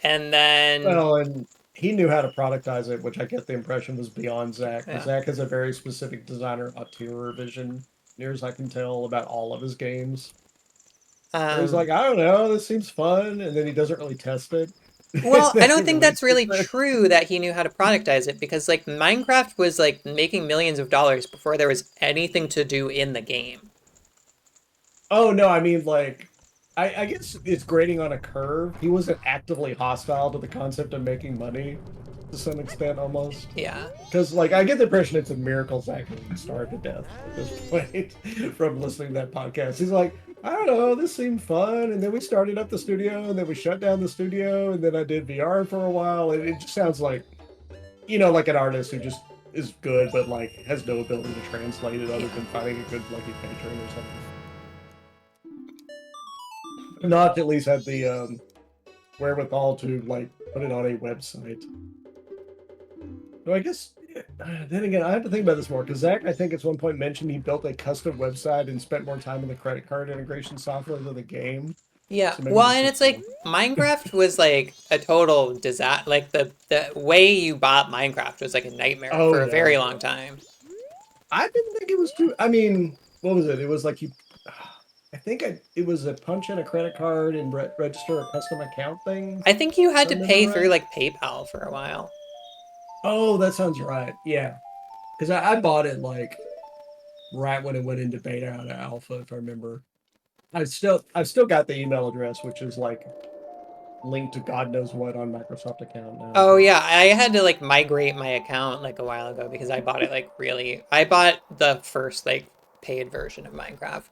And then, Well, and he knew how to productize it, which I get the impression was beyond Zach, because yeah. Zach has a very specific designer auteur vision, near as I can tell, about all of his games. Where he's Um, like, I don't know, this seems fun, and then he doesn't really test it. And well, I then he don't think that's releases really it. true that he knew how to productize it because, like, Minecraft was, like, making millions of dollars before there was anything to do in the game. Oh no, I mean like I guess it's grading on a curve. He wasn't actively hostile to the concept of making money to some extent almost. Yeah. Because like I get the impression it's a miracle Zach didn't starve to death at this point from listening to that podcast. He's like, I don't know, this seemed fun. And then we started up the studio, and then we shut down the studio, and then I did VR for a while. And it just sounds like, like an artist who just is good, but like has no ability to translate it other Yeah. than finding a good lucky patron or something. Not at least had the wherewithal to like put it on a website. So I guess then again, I have to think about this more because Zach, I think at one point mentioned he built a custom website and spent more time in the credit card integration software than the game. Yeah. So maybe Well, this and is it's like Minecraft was like a total disaster. Like the way you bought Minecraft was like a nightmare Oh for a yeah, very long time. I didn't think it was too. I mean, what was it? It was like you. I think it was a punch in a credit card and register a custom account thing. I think you If had I to remember pay through right. like PayPal for a while. Oh, that sounds right. Yeah, because I bought it like right when it went into beta out of alpha, if I remember. I've still got the email address, which is like linked to God knows what on Microsoft account now. Oh But yeah, I had to like migrate my account like a while ago because I bought it like really. I bought the first like paid version of Minecraft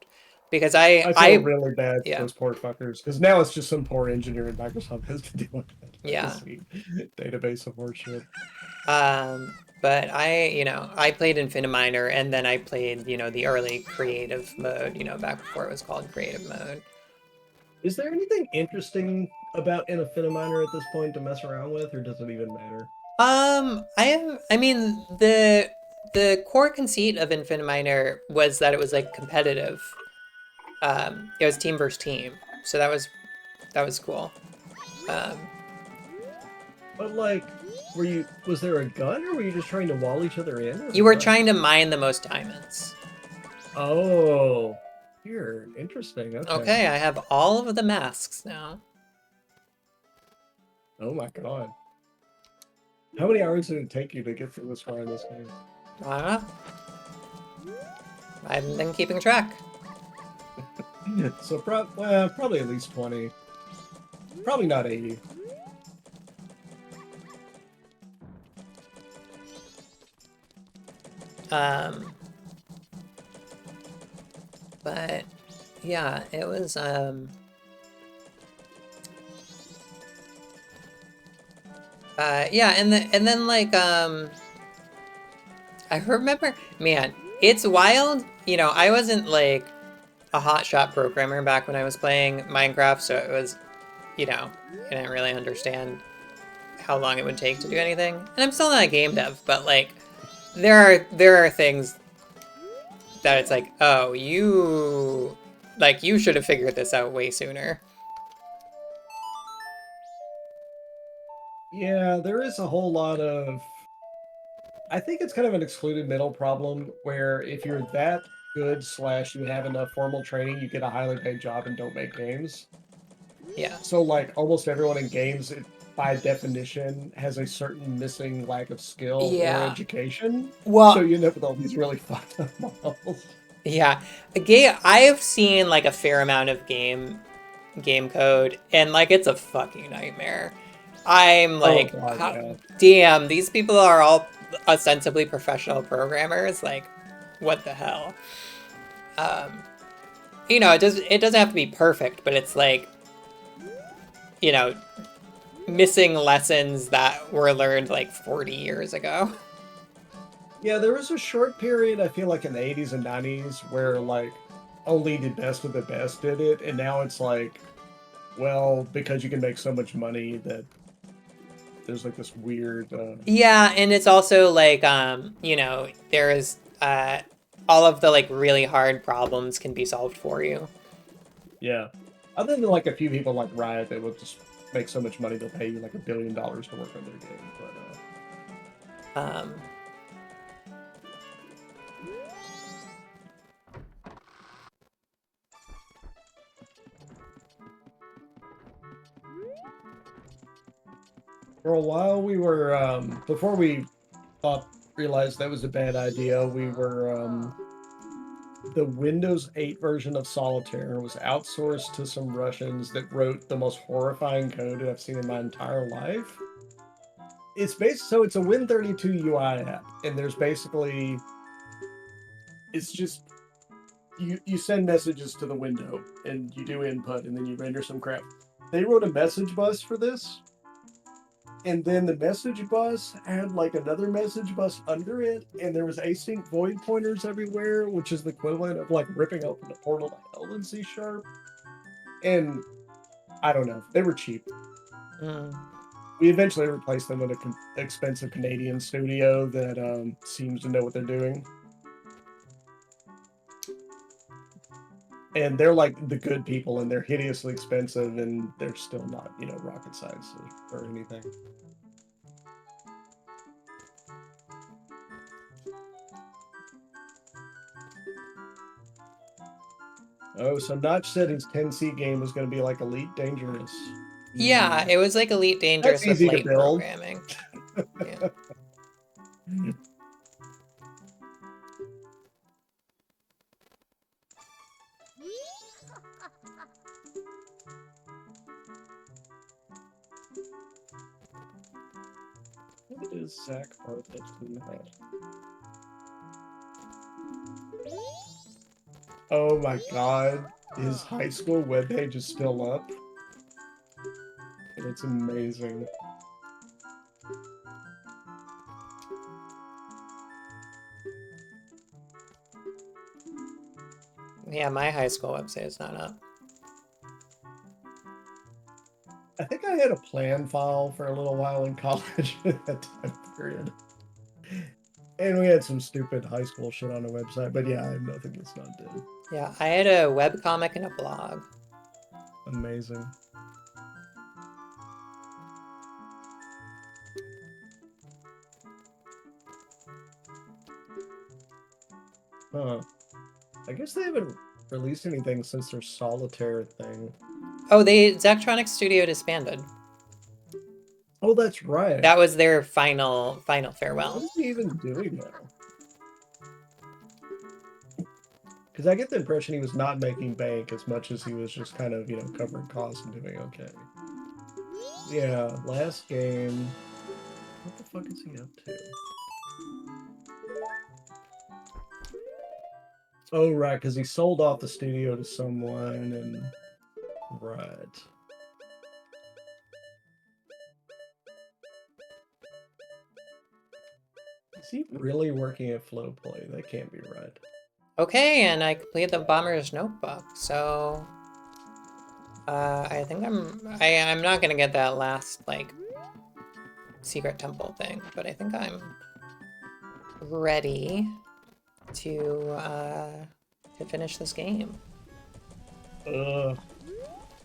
because I feel I really bad for yeah, those poor fuckers because now it's just some poor engineer in Microsoft has to deal with that yeah. legacy database support shit. But I played Infiniminer and then I played, the early creative mode, back before it was called creative mode. Is there anything interesting about Infiniminer at this point to mess around with, or does it even matter? I mean, the core conceit of Infiniminer was that it was like competitive. It was team versus team, so that was cool. Um, But like, was there a gun, or were you just trying to wall each other in, or you were what? trying to mine the most diamonds. Oh, here, interesting. Okay. Okay, I have all of the masks now. Oh my god. How many hours did it take you to get through this far in this game? I don't know. I haven't been keeping track. So probably at least 20. Probably not 80. Um, but yeah, it was yeah, and then like I remember, man, it's wild. I wasn't like a hotshot programmer back when I was playing Minecraft, so it was, I didn't really understand how long it would take to do anything. And I'm still not a game dev, but like there are things that it's like, oh, you should have figured this out way sooner. Yeah, there is a whole lot of. I think it's kind of an excluded middle problem where if you're that good slash you have enough formal training, you get a highly paid job and don't make games. Yeah. So like almost everyone in games, by definition, has a certain missing lack of skill or Yeah. education. So Well, you end up with all these really fucked up models. yeah. I have seen like a fair amount of game code and like it's a fucking nightmare. I'm Oh like, god, yeah. damn, these people are all ostensibly professional programmers. Like, what the hell? Um, it doesn't have to be perfect, but it's like, you know, missing lessons that were learned like 40 years ago. Yeah, there was a short period, I feel like in the 80s and 90s, where like only the best of the best did it, and now it's like, well, because you can make so much money that there's like this weird Yeah, and it's also like, there is all of the like really hard problems can be solved for you. yeah. Other than like a few people like Riot that will just make so much money they'll pay you like $1 billion to work on their game. But Um, for a while we were before we thought realized that was a bad idea, we were the Windows 8 version of Solitaire was outsourced to some Russians that wrote the most horrifying code that I've seen in my entire life. It's a Win32 UI app, and there's basically it's just you send messages to the window and you do input and then you render some crap. They wrote a message bus for this, and then the message bus had like another message bus under it, and there was async void pointers everywhere, which is the equivalent of like ripping open a portal to hell in C sharp. And I don't know, they were cheap. Mm. We eventually replaced them with an expensive Canadian studio that seems to know what they're doing. And they're like the good people, and they're hideously expensive, and they're still not, rocket science or anything. Oh, so Notch said his 10C game was going to be like Elite Dangerous. Yeah, it was like Elite That's Dangerous with easy to light build. programming. Yeah. What is Zach Bartlett tonight? Oh my god, his high school webpage is still up. It's amazing. Yeah, my high school website is not up. I think I had a plan file for a little while in college at that time period. And we had some stupid high school shit on the website, but yeah, I have nothing that's not dead. Yeah, I had a webcomic and a blog. Amazing. Huh. I guess they haven't released anything since their solitaire thing. Oh, Zachtronics Studio disbanded. Oh, that's right. That was their final farewell. What is he even doing now? Because I get the impression he was not making bank as much as he was just kind of, covering costs and doing okay. Yeah, last game. What the fuck is he up to? Oh, right, because he sold off the studio to someone and... Right. Is he really working at Flowplay? That can't be right. Okay, and I completed the Bomber's Notebook, so... I think I'm not gonna get that last, like, secret temple thing, but I think I'm ready to finish this game.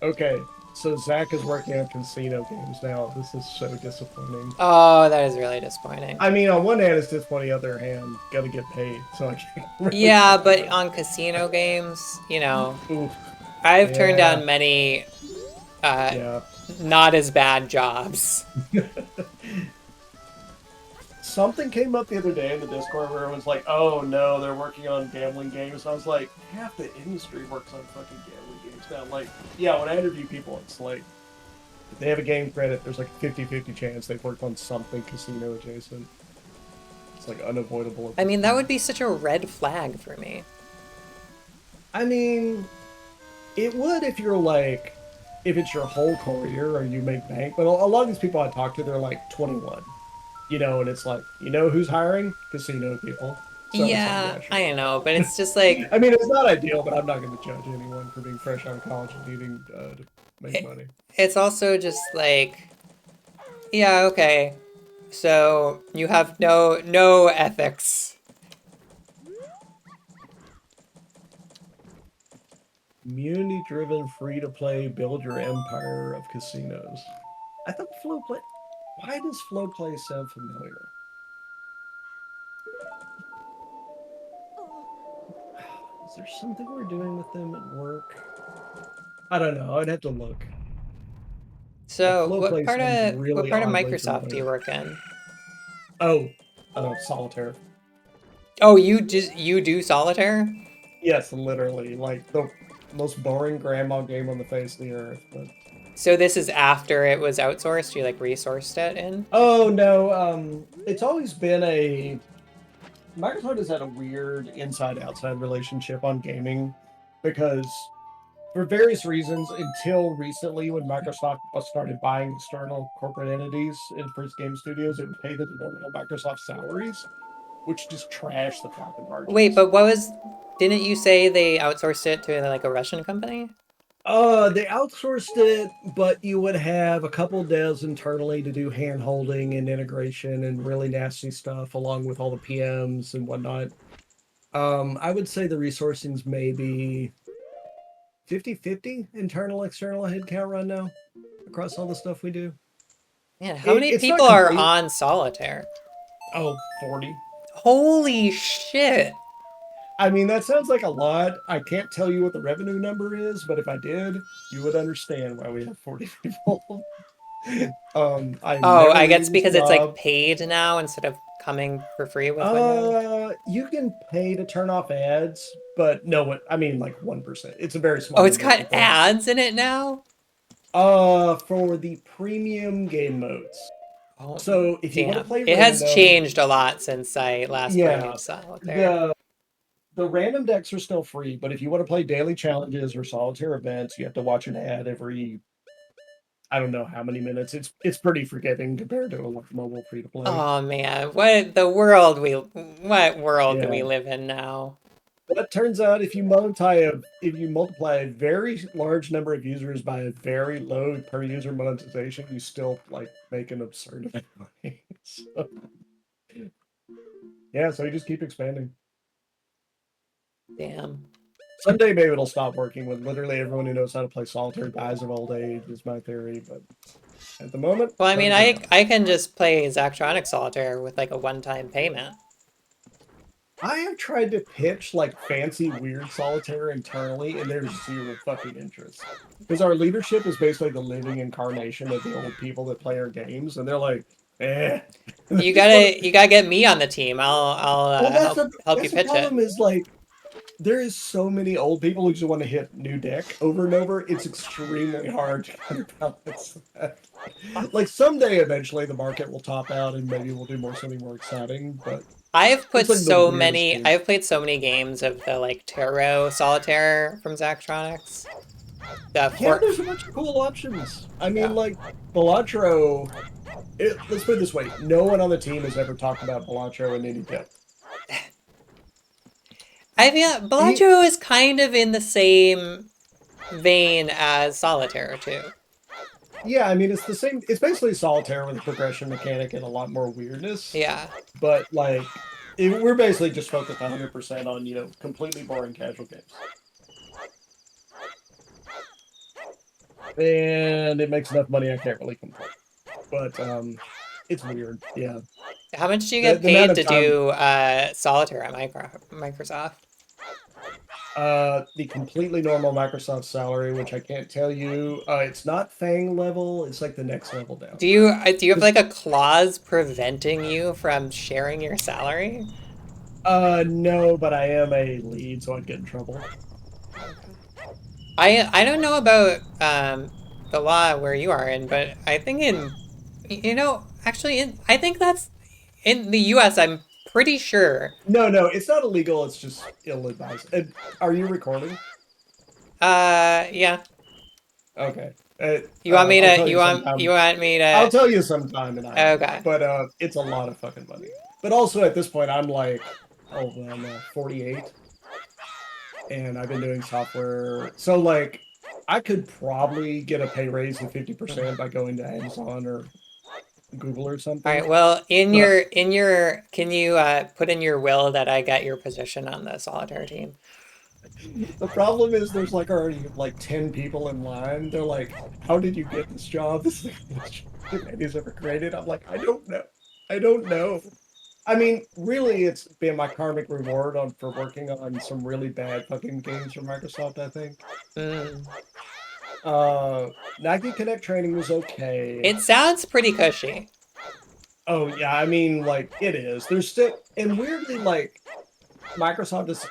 Okay, so Zach is working on casino games now. This is so disappointing. Oh, that is really disappointing. I mean, on one hand, it's disappointing. On the other hand, gotta get paid, so I can't really Yeah, but on casino games, Oof. I've turned down many Yeah. not as bad jobs. Something came up the other day in the Discord where it was like, oh no, they're working on gambling games. I was like, half the industry works on fucking gambling games now. Like, yeah, when I interview people, it's like, if they have a game credit, there's like a 50-50 chance they've worked on something casino adjacent. It's like unavoidable. I mean, that would be such a red flag for me. I mean, it would if you're like, if it's your whole career or you make bank. But a lot of these people I talk to, they're like 21. And it's like, who's hiring? Casino people. So Yeah, I know, but it's just like... I mean, it's not ideal, but I'm not going to judge anyone for being fresh out of college and needing to make money. It's also just like, yeah, okay, so you have no ethics. Community-driven, free-to-play, build your empire of casinos. I thought Flowplay... Why does Flowplay sound familiar? Is there something we're doing with them at work? I don't know. I'd have to look. So, what part of oddly Microsoft do you familiar. work in? Oh, Solitaire. Oh, you do Solitaire? Yes, literally. Like the most boring grandma game on the face of the earth. But So this is after it was outsourced? You like resourced it in? oh no, it's always been a Microsoft has had a weird inside-outside relationship on gaming because for various reasons, until recently, when Microsoft started buying external corporate entities in for its game studios, it would pay the normal Microsoft salaries, which just trashed the profit Wait, margins. but what was? Didn't you say they outsourced it to like a Russian company? They outsourced it, but you would have a couple devs internally to do hand holding and integration and really nasty stuff, along with all the PMs and whatnot. I would say the resourcing's maybe 50-50 internal external headcount right now across all the stuff we do. Man, how many It's people not are complete. on Solitaire? Oh, 40. Holy shit! I mean, that sounds like a lot. I can't tell you what the revenue number is, but if I did, you would understand why we have 40 people. I've Oh, never I hated guess this because it's like job. paid now instead of coming for free with Windows. You can pay to turn off ads, but no one, I mean, like 1%. It's a very Oh, small it's number of got people. ads in it now? For the premium game modes. Oh, So if you want to damn. play It has random, changed a lot since I last yeah, played Solitaire. the random decks are still free, but if you want to play daily challenges or solitaire events, you have to watch an ad every I don't know how many minutes. It's pretty forgiving compared to like mobile free to play. Oh man, what world do we Yeah. live in now? But it turns out if you multiply a very large number of users by a very low per user monetization, you still like make an absurd amount of money. So, yeah, so you just keep expanding. Damn. Someday maybe it'll stop working when literally everyone who knows how to play solitaire dies of old age, is my theory. But at the moment, Well, I mean, doesn't I matter. I can just play Zachtronic Solitaire with like a one-time payment. I have tried to pitch like fancy weird solitaire internally, and there's zero fucking interest. Because our leadership is basically the living incarnation of the old people that play our games, and they're like, eh. They You just want to. gotta get me on the team. I'll Well, help you that's the pitch it. problem. Is like there is so many old people who just want to hit new deck over and over. It's extremely hard to counterbalance that. Like someday, eventually, the market will top out, and maybe we'll do something more exciting. But I have it's put like the so weirdest many. game. I've played so many games of the like Tarot Solitaire from Zachtronics. The Yeah, for there's a bunch of cool options. I mean, yeah. like Balatro. Let's put it this way: no one on the team has ever talked about Balatro in any depth. I feel He, Bellagio is kind of in the same vein as Solitaire too. yeah, I mean, it's the same. It's basically solitaire with a progression mechanic and a lot more weirdness. Yeah. But like, we're basically just focused 100% on completely boring casual games, and it makes enough money I can't really complain. But it's weird. Yeah, How much do you get the amount paid of to time. do Solitaire at Microsoft? The completely normal Microsoft salary, which I can't tell you. It's not Fang level. It's like the next level down. Do you have Because like a clause preventing you from sharing your salary? no, but I am a lead, so I'd get in trouble. I don't know about the law where you are in, but I think in actually I think that's in the US I'm pretty sure. No, it's not illegal. It's just ill-advised. Are you recording? Yeah. Okay. You want me I'll to tell you sometime. you want me I'll to tell you sometime in IM. okay. But it's a lot of fucking money. But also at this point, I'm like, oh, I'm 48, and I've been doing software. So like, I could probably get a pay raise of 50% by going to Amazon or Google or All something. right. Well, But in your can you put in your will that I get your position on the solitaire team? the problem is there's like already like 10 people in line. They're like, how did you get this job? This is the best job humanity's ever created. I'm like, I don't know. I don't know. I mean, really, it's been my karmic reward for working on some really bad fucking games for Microsoft, I think. Mm. Nike Connect training was okay. It sounds pretty cushy. Oh yeah, I mean, like it is. There's still, and weirdly, like Microsoft is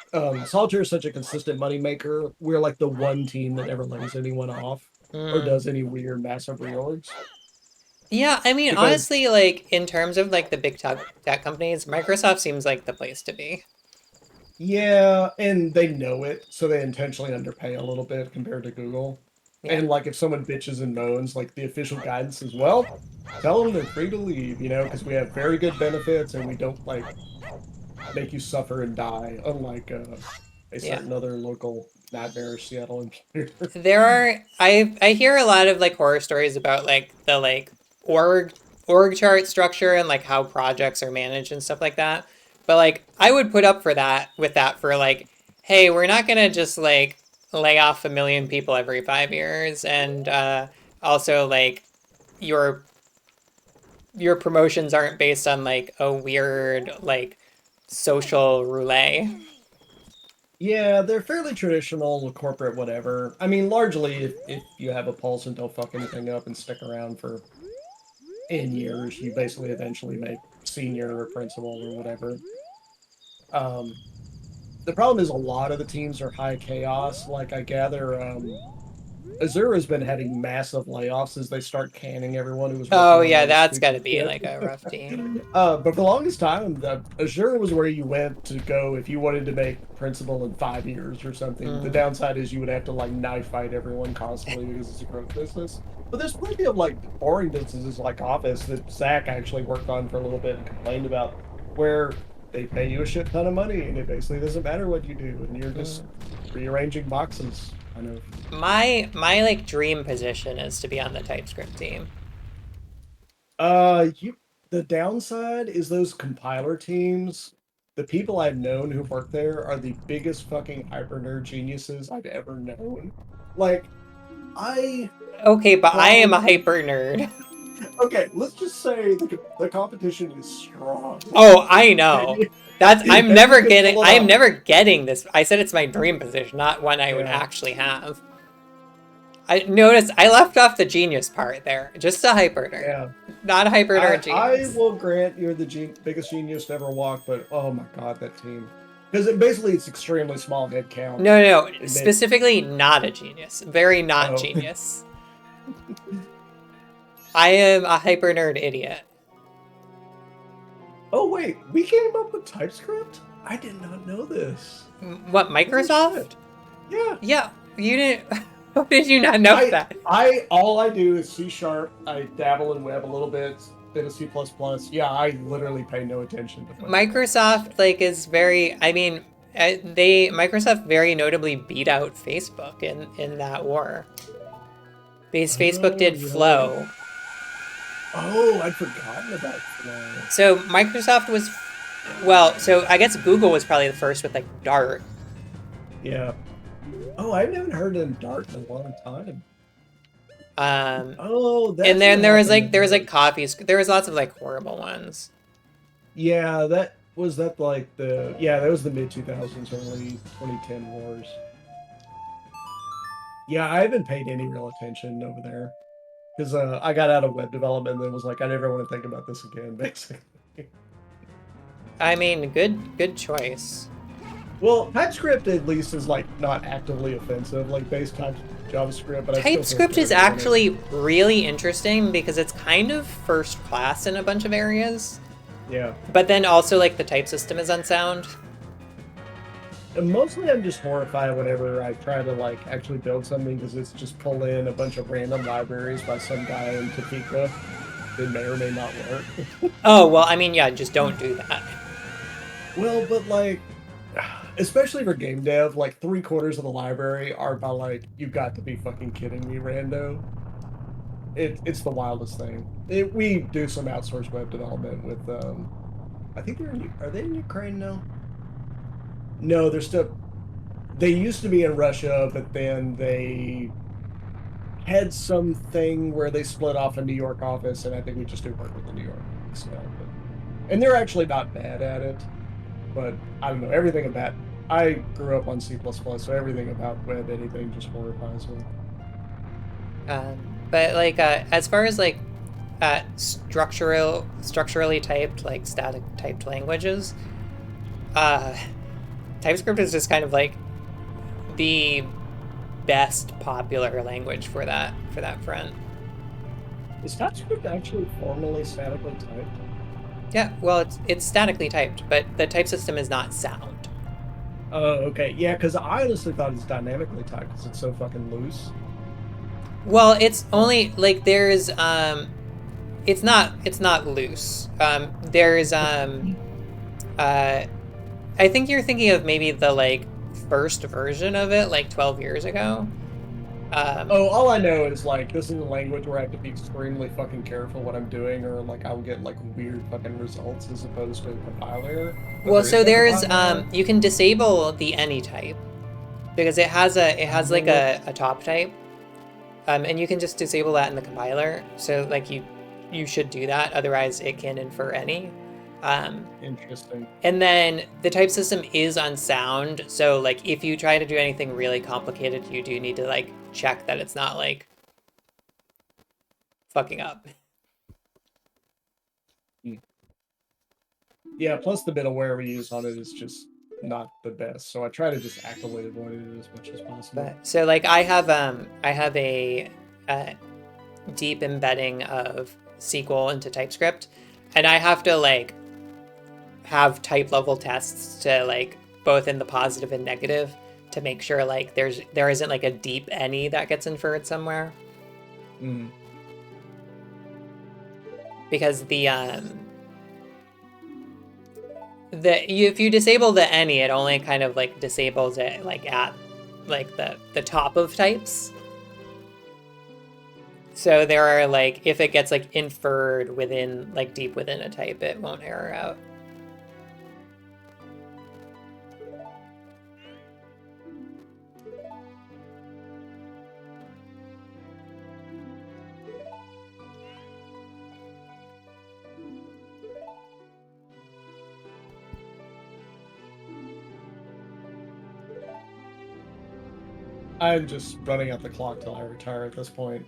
Solitaire is such a consistent moneymaker. We're like the one team that never lays anyone off or Mm. does any weird massive reorgs. Yeah, I mean, Because honestly, like in terms of like the big tech companies, Microsoft seems like the place to be. yeah, and they know it, so they intentionally underpay a little bit compared to Google. Yeah, And like if someone bitches and moans, like the official guidance is, well, tell them they're free to leave, because we have very good benefits and we don't like make you suffer and die, unlike a yeah. certain other local nightmare Seattle employer. There are I hear a lot of like horror stories about like the like org org chart structure and like how projects are managed and stuff like that. But like I would put up for that with that for like, hey, we're not gonna just like lay off 1 million people every 5 years and also like your your promotions aren't based on like a weird like social roulette. Yeah, they're fairly traditional, corporate, whatever. I mean, largely, if you have a pulse and don't fuck anything up and stick around for N years, you basically eventually make senior or principal or whatever. Um, the problem is a lot of the teams are high chaos. Like I gather, Azura's been having massive layoffs as they start canning everyone who was Oh working on yeah, all the that's got stupid to be shit. like a rough team. But for the longest time, the Azure was where you went to go if you wanted to make principal in 5 years or something. The Mm, downside is you would have to like knife fight everyone constantly because it's a growth business. But there's plenty of like boring businesses like Office that Zach actually worked on for a little bit and complained about, where they pay you a shit ton of money and it basically doesn't matter what you do and you're just mm. rearranging boxes, kind of. My like dream position is to be on the TypeScript team. You the downside is those compiler teams. The people I've known who work there are the biggest fucking hyper nerd geniuses I've ever known. Like, I Okay, but I am a probably hyper nerd. okay. Let's just say the competition is strong. Oh, I know. Maybe That's maybe you can pull it I am off. never getting this. I said it's my dream position, not one I would Yeah. actually have. I noticed I left off the genius part there. Just a hyper nerd. Yeah. Not a hyper nerd I genius. will grant you're the biggest genius to ever walk, but oh my god, that team. Because basically it's extremely small head count. No, no, no. It makes Specifically not a genius. Very not oh genius. I am a hyper nerd idiot. Oh wait, we came up with TypeScript? I did not know this. What, Holy shit. Microsoft? Yeah. Yeah, you didn't. How did you not know that? I all I do is C sharp. I dabble in web a little bit of C++. Yeah, I literally pay no attention to fucking TypeScript. Microsoft like is very. I mean, they Microsoft very notably beat out Facebook in that war because Facebook Oh, did really? Flow. Oh, I'd forgotten about that. So Microsoft was, well, so I guess Google was probably the first with like Dart. Yeah. Oh, I haven't heard of Dart in a long time. Um, Oh, and that's then what happened to there was like Dart. copies. There was lots of like horrible ones. Yeah, that like that was the mid 2000s, early 2010 wars. Yeah, I haven't paid any real attention over there because I got out of web development and then was like, I never want to think about this again, basically. I mean, good choice. Well, TypeScript at least is like not actively offensive, like base type JavaScript, but I still feel TypeScript is terrible in it. actually really interesting because it's kind of first class in a bunch of areas. Yeah. But then also like the type system is unsound. And mostly I'm just horrified whenever I try to like actually build something because it's just pull in a bunch of random libraries by some guy in Topeka that may or may not work. Oh, well, I mean, yeah, just don't do that. Well, but like, especially for game dev, like 3/4 of the library are by like, you got to be fucking kidding me, rando. It's the wildest thing. We do some outsourced web development with, I think are they in Ukraine now? No, they're still, they used to be in Russia, but then they had something where they split off a New York office, and I think we just do work with the New York office now. And they're actually not bad at it, but I don't know, everything about, I grew up on C++, so everything about web, anything just horrifies me. But like, as far as like structurally typed, like static typed languages, uh, TypeScript is just kind of like the best popular language for that front. Is TypeScript actually formally statically typed? Yeah, well, it's statically typed, but the type system is not sound. Oh, okay. Yeah, because I honestly thought it's dynamically typed because it's so fucking loose. Well, it's only like there's it's not loose. There's uh I think you're thinking of maybe the like first version of it like 12 years ago. Um Oh, all I know is like this is a language where I have to be extremely fucking careful what I'm doing, or like I'll get like weird fucking results as opposed to a compiler. But well, there is so no there's compiler. you can disable the any type because it has like Oh, a top type. And you can just disable that in the compiler. So like you should do that. Otherwise, it can infer any. Um, interesting. and then the type system is unsound. So like if you try to do anything really complicated, you do need to like check that it's not like fucking up. Hmm. Yeah, plus the middleware we use on it is just not the best. So I try to just actively avoid it as much as possible. But so like I have a deep embedding of SQL into TypeScript, and I have to like have type level tests to like both in the positive and negative to make sure like there isn't like a deep any that gets inferred somewhere Mm. because if you disable the any it only kind of like disables it like at like the top of types, so there are like if it gets like inferred within like deep within a type it won't error out. I'm just running out the clock till I retire at this point.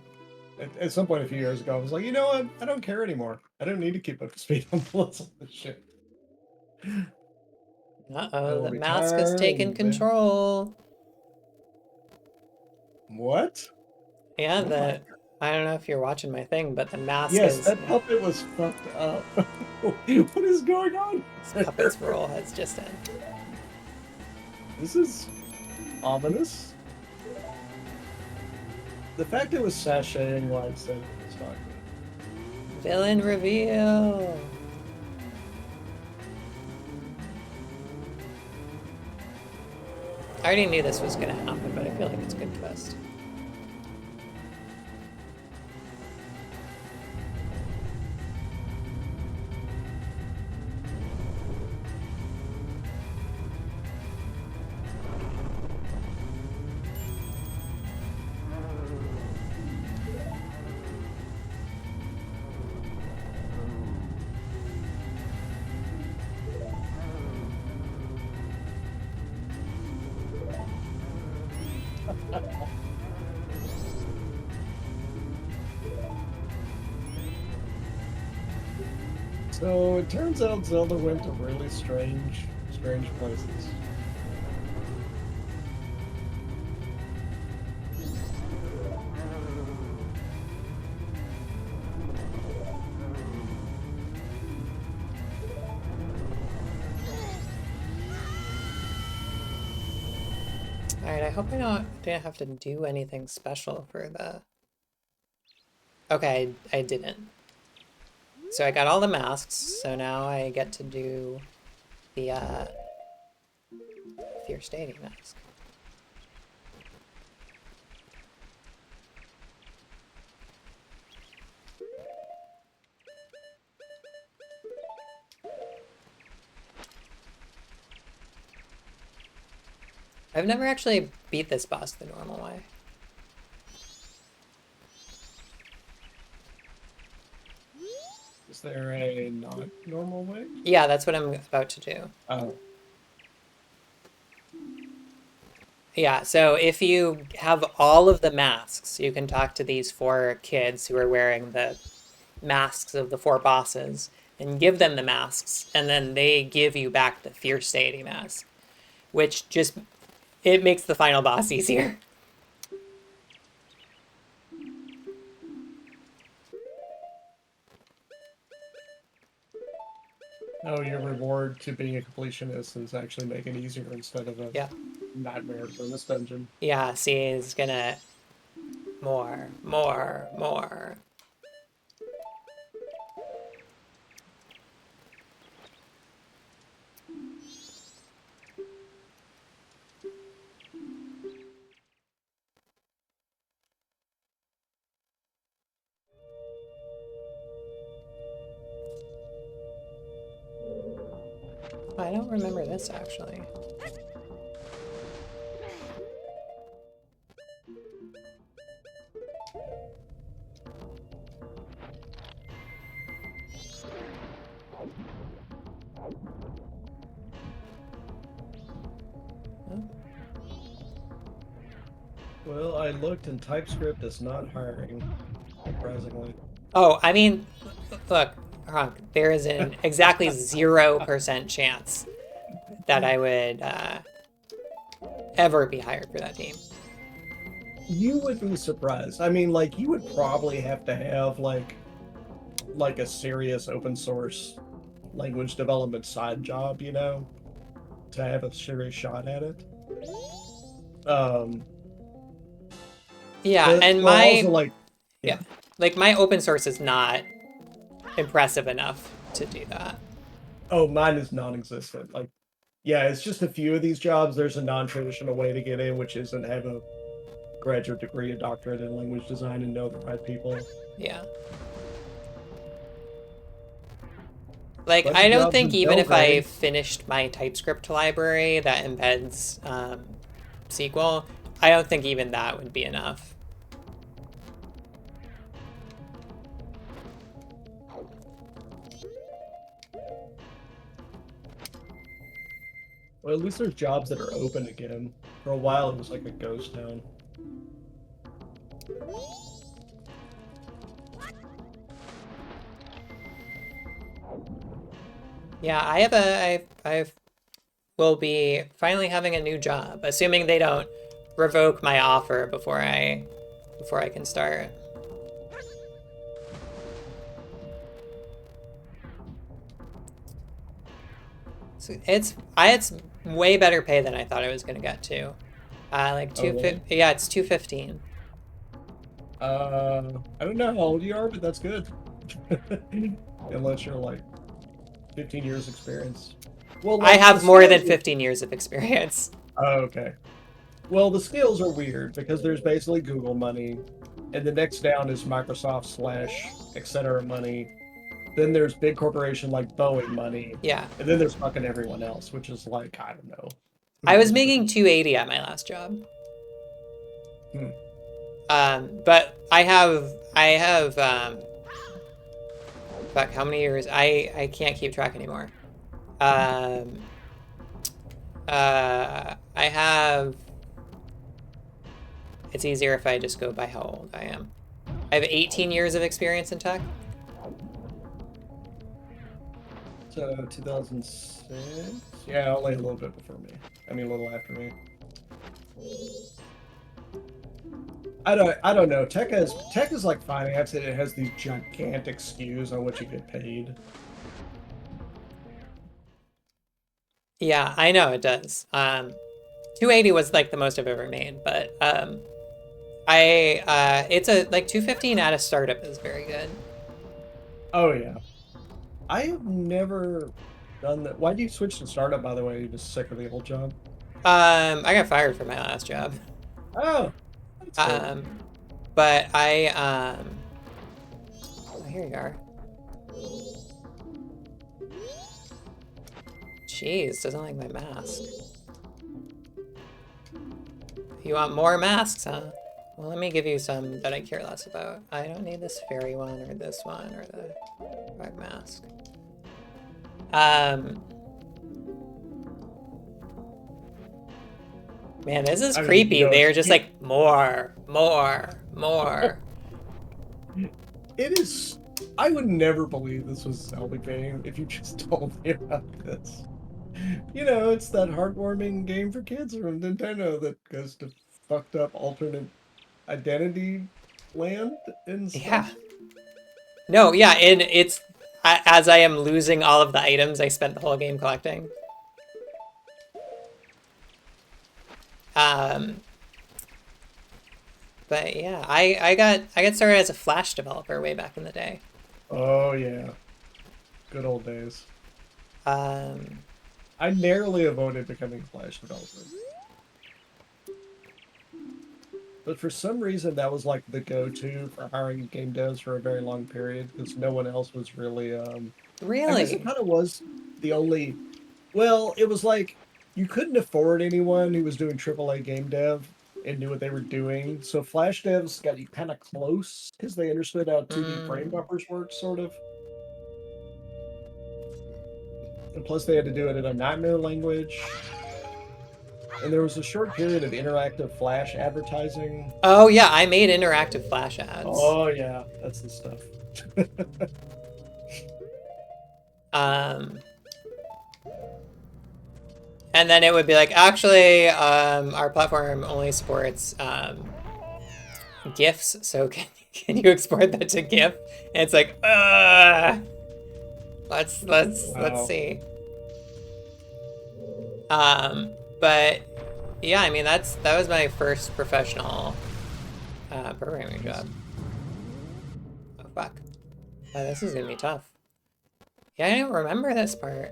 At some point a few years ago, I was like, you know what? I don't care anymore. I don't need to keep up to speed on all this shit. I Uh-oh, will the mask has retire taken and control. what? Yeah, Oh my the I don't know if you're watching my thing, but the mask yes, is that puppet was fucked up. What is going on this here? puppet's role has just ended. This is ominous. The fact it was sashaying lights said it's not good. Villain reveal. I already knew this was gonna happen, but I feel like it's a good twist. So it turns out Zelda went to really strange places. Alright, I hope I didn't have to do anything special for the... Okay, I didn't. So I got all the masks, so now I get to do the Fierce Deity mask. I've never actually beat this boss the normal way. Is there a not normal way? Yeah, that's what I'm about to do. Oh, Yeah, so if you have all of the masks, you can talk to these four kids who are wearing the masks of the four bosses and give them the masks, and then they give you back the Fierce Deity mask, which just it makes the final boss easier. Oh, your reward to being a completionist is actually making it easier instead of a Yeah. nightmare from this dungeon. Yeah, see, it's gonna... More, more, more. I don't remember this, actually. Well, I looked and TypeScript is not hiring, surprisingly. Oh, I mean, look, Hunk, there is an exactly 0% chance that I would ever be hired for that team. You would be surprised. I mean, like you would probably have to have like a serious open source language development side job, you know, to have a serious shot at it. Um, Yeah, but and well, also my... like, Yeah, yeah. like my open source is not impressive enough to do that. Oh, mine is non-existent. Like, yeah, it's just a few of these jobs. There's a non-traditional way to get in, which isn't have a graduate degree, a doctorate in language design, and know the right people. Yeah. Like, Bunch I of don't jobs think in even if I Belgrade. finished my TypeScript library that embeds SQL, I don't think even that would be enough. Well, at least there's jobs that are open again. For a while, it was like a ghost town. Yeah, I will be finally having a new job, assuming they don't revoke my offer before I can start. So it's way better pay than I thought I was gonna get to. Like Oh, really? yeah, it's 215. I don't know how old you are, but that's good. Unless you're like 15 years experience. Well, I like the have more than skills are. 15 years of experience. Oh, okay. Well, the skills are weird because there's basically Google money, and the next down is Microsoft slash etc. money. Then there's big corporation like Boeing money, Yeah. and then there's fucking everyone else, which is like I don't know, who I was gives a making damn? 280 at my last job. Hmm. But I have fuck, how many years? I can't keep track anymore. Um, I have. It's easier if I just go by how old I am. I have 18 years of experience in tech. So 2006. Yeah, only a little bit before me. I mean, a little after me. I don't know. Tech is like finance, and it has these gigantic skews on what you get paid. Yeah, I know it does. 280 was like the most I've ever made, but it's a like 215 at a startup is very good. Oh yeah. I have never done that. Why do you switch to startup, by the way? You're just sick of the old job? I got fired from my last job. Oh, that's good. Um, but oh, here you are. Jeez, doesn't like my mask. You want more masks, huh? Well, let me give you some that I care less about. I don't need this fairy one or this one or the red mask. Um, Man, this is I mean, creepy. They're just you like, more, more, more. it is. I would never believe this was Zelda game if you just told me about this. You know, it's that heartwarming game for kids from Nintendo that goes to fucked up alternate identity land and stuff. Yeah. No, yeah, and it's as I am losing all of the items I spent the whole game collecting. But yeah, I got started as a Flash developer way back in the day. Oh yeah, good old days. Um, I narrowly avoided becoming a Flash developer, but for some reason that was like the go-to for hiring game devs for a very long period because no one else was really. I guess it really? kind of was the only. Well, it was like you couldn't afford anyone who was doing AAA game dev and knew what they were doing. So Flash devs got you kind of close because they understood how 2D frame Mm. buffers worked, sort of. And plus, they had to do it in a nightmare language. And there was a short period of interactive Flash advertising. Oh yeah, I made interactive Flash ads. Oh yeah, that's the stuff. Um, and then it would be like, actually, our platform only supports GIFs, so can you export that to GIF? And it's like, let's Wow. see. But yeah, I mean that was my first professional programming job. Oh fuck, this is gonna be tough. Yeah, I don't remember this part.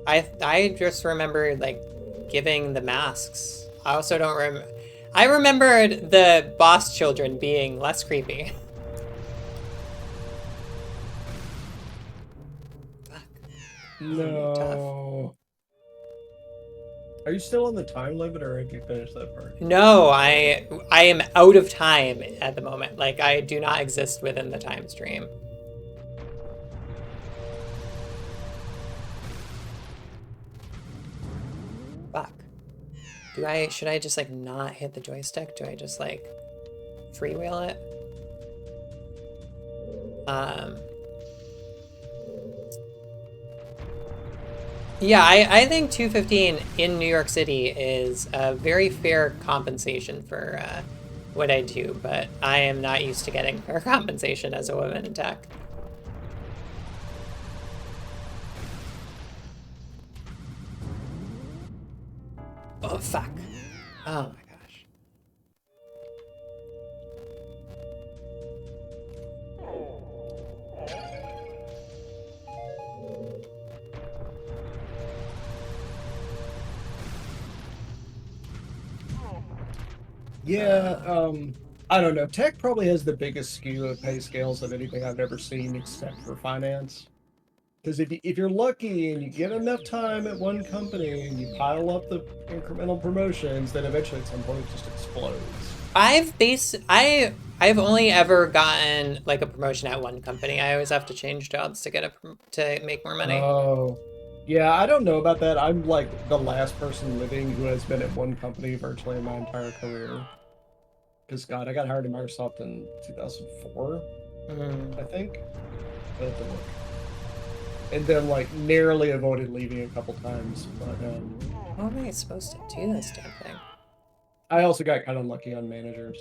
I just remembered like giving the masks. I also don't remember. I remembered the boss children being less creepy. Fuck, this is gonna be tough. No. Are you still on the time limit or have you finished that part? No, I am out of time at the moment. Like I do not exist within the time stream. Fuck. Should I just like not hit the joystick? Do I just like freewheel it? Yeah, I think 215 in New York City is a very fair compensation for what I do, but I am not used to getting fair compensation as a woman in tech. Oh, fuck. Oh my gosh. Yeah, I don't know. Tech probably has the biggest skew of pay scales of anything I've ever seen except for finance. Because if you're lucky and you get enough time at one company and you pile up the incremental promotions, then eventually at some point it just explodes. I've only ever gotten like a promotion at one company. I always have to change jobs to get to make more money. Oh, yeah, I don't know about that. I'm like the last person living who has been at one company virtually in my entire career. Because God, I got hired at Microsoft in 2004, Mm. I think. I have to look. And then like narrowly avoided leaving a couple times, but How am I supposed to do this damn thing? I also got kind of lucky on managers.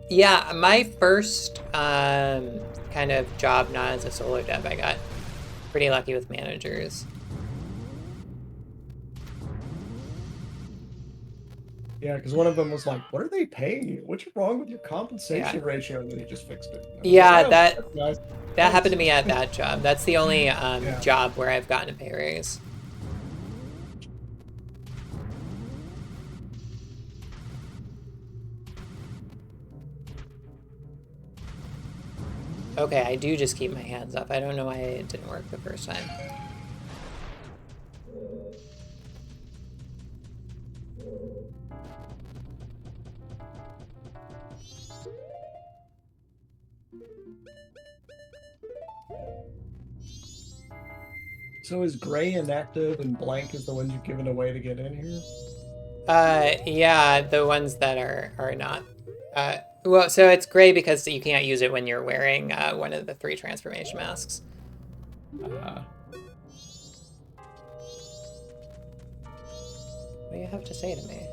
Yeah, my first kind of job, not as a solo dev, I got pretty lucky with managers. Yeah, because one of them was like, "What are they paying you? What's wrong with your Yeah, compensation ratio?" And then he just fixed it. And I was like, yeah, "Oh, that that's nice. that happened Thanks." to me at that job. That's the only Yeah. job where I've gotten a pay raise. Okay, I do just keep my hands up. I don't know why it didn't work the first time. So is gray inactive and blank is the ones you've given away to get in here? Yeah, the ones that are not. Well, so it's gray because you can't use it when you're wearing one of the 3 transformation masks. Uh, What do you have to say to me?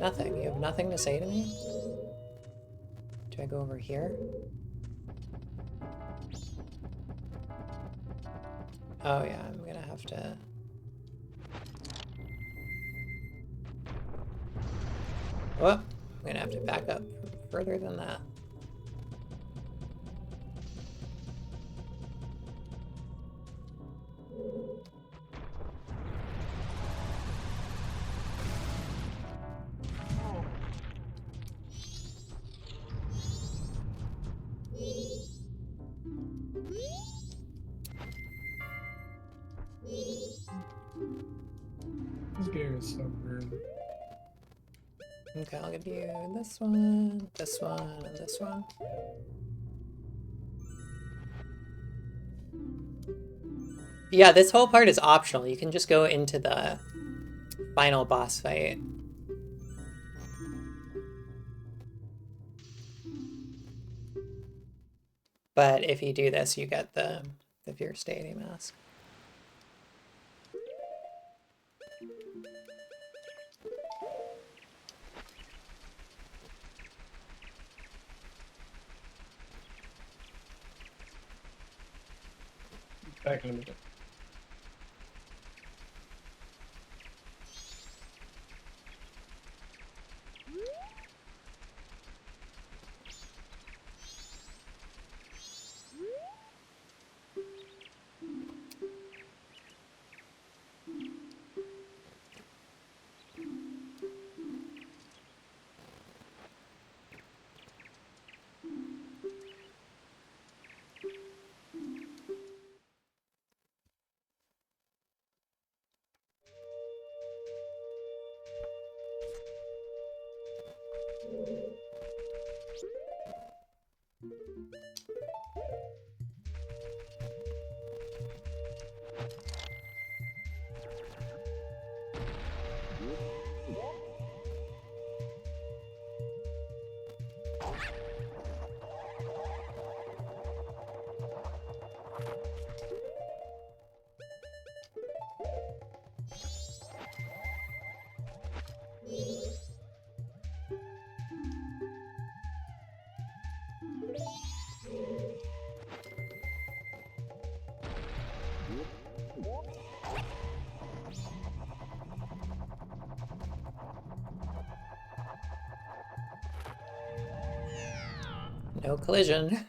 Nothing. You have nothing to say to me? Do I go over here? Oh yeah, I'm gonna have to... Oh, I'm gonna have to back up further than that. This game is so weird. Okay, I'll give you this one, and this one. Yeah, this whole part is optional. You can just go into the final boss fight. But if you do this, you get the Fierce Deity Mask. Back in a minute. No collision.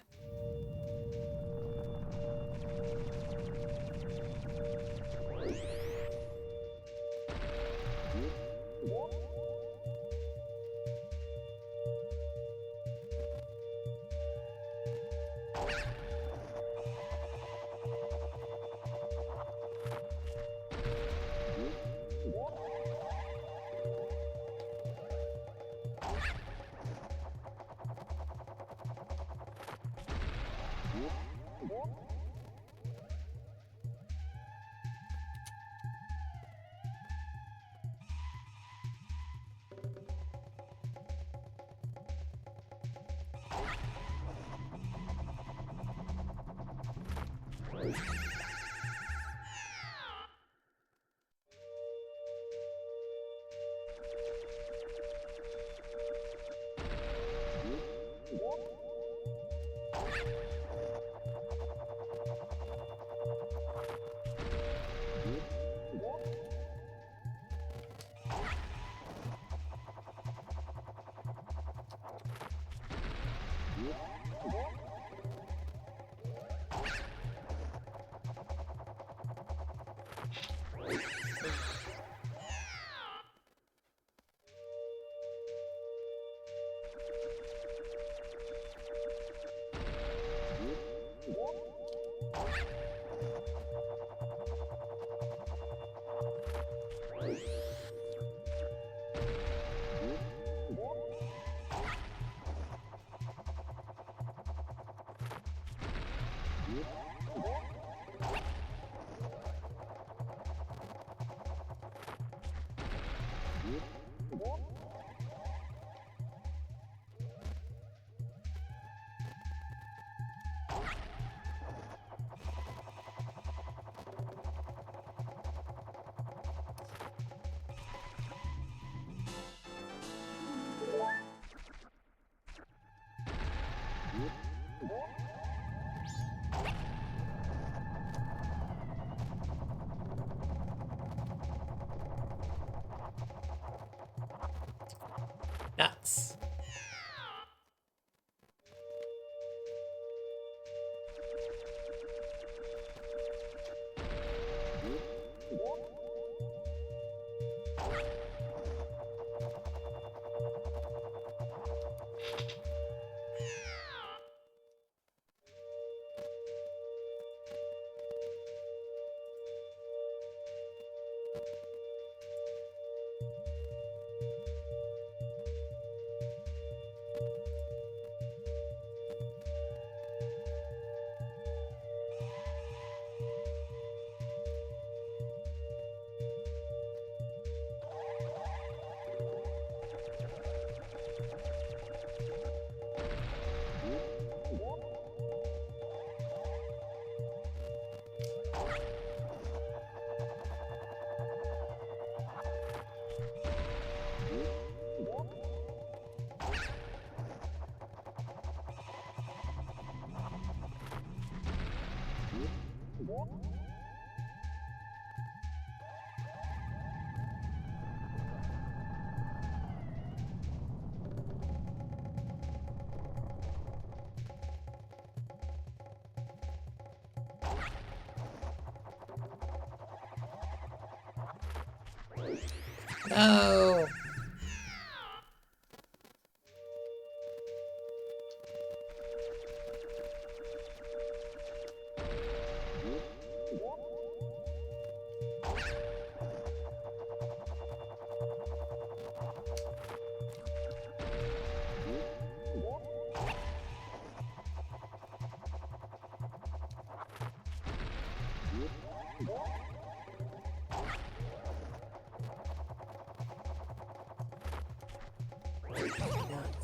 No!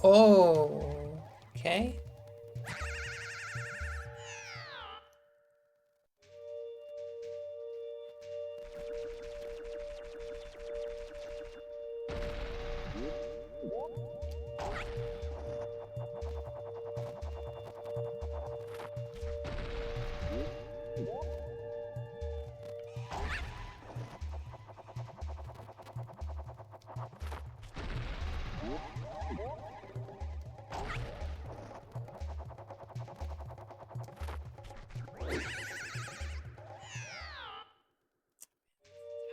Oh, okay.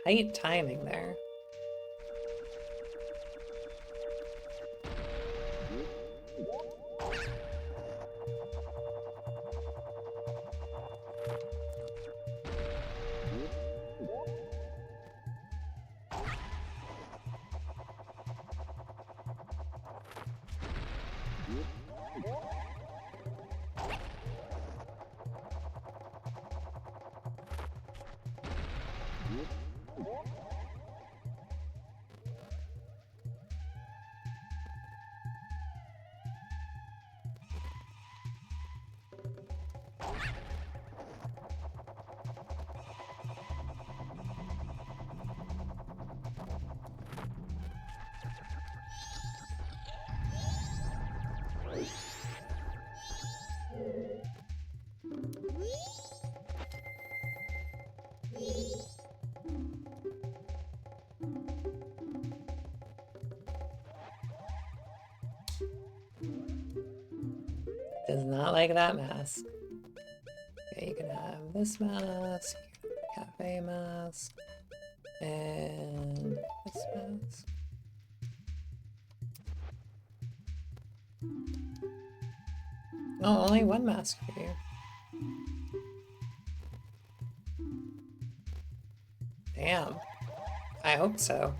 Tight timing there. Does not like that mask. Okay, you can have this mask, cafe mask, and this mask. Oh, only one mask for you. Damn. I hope so.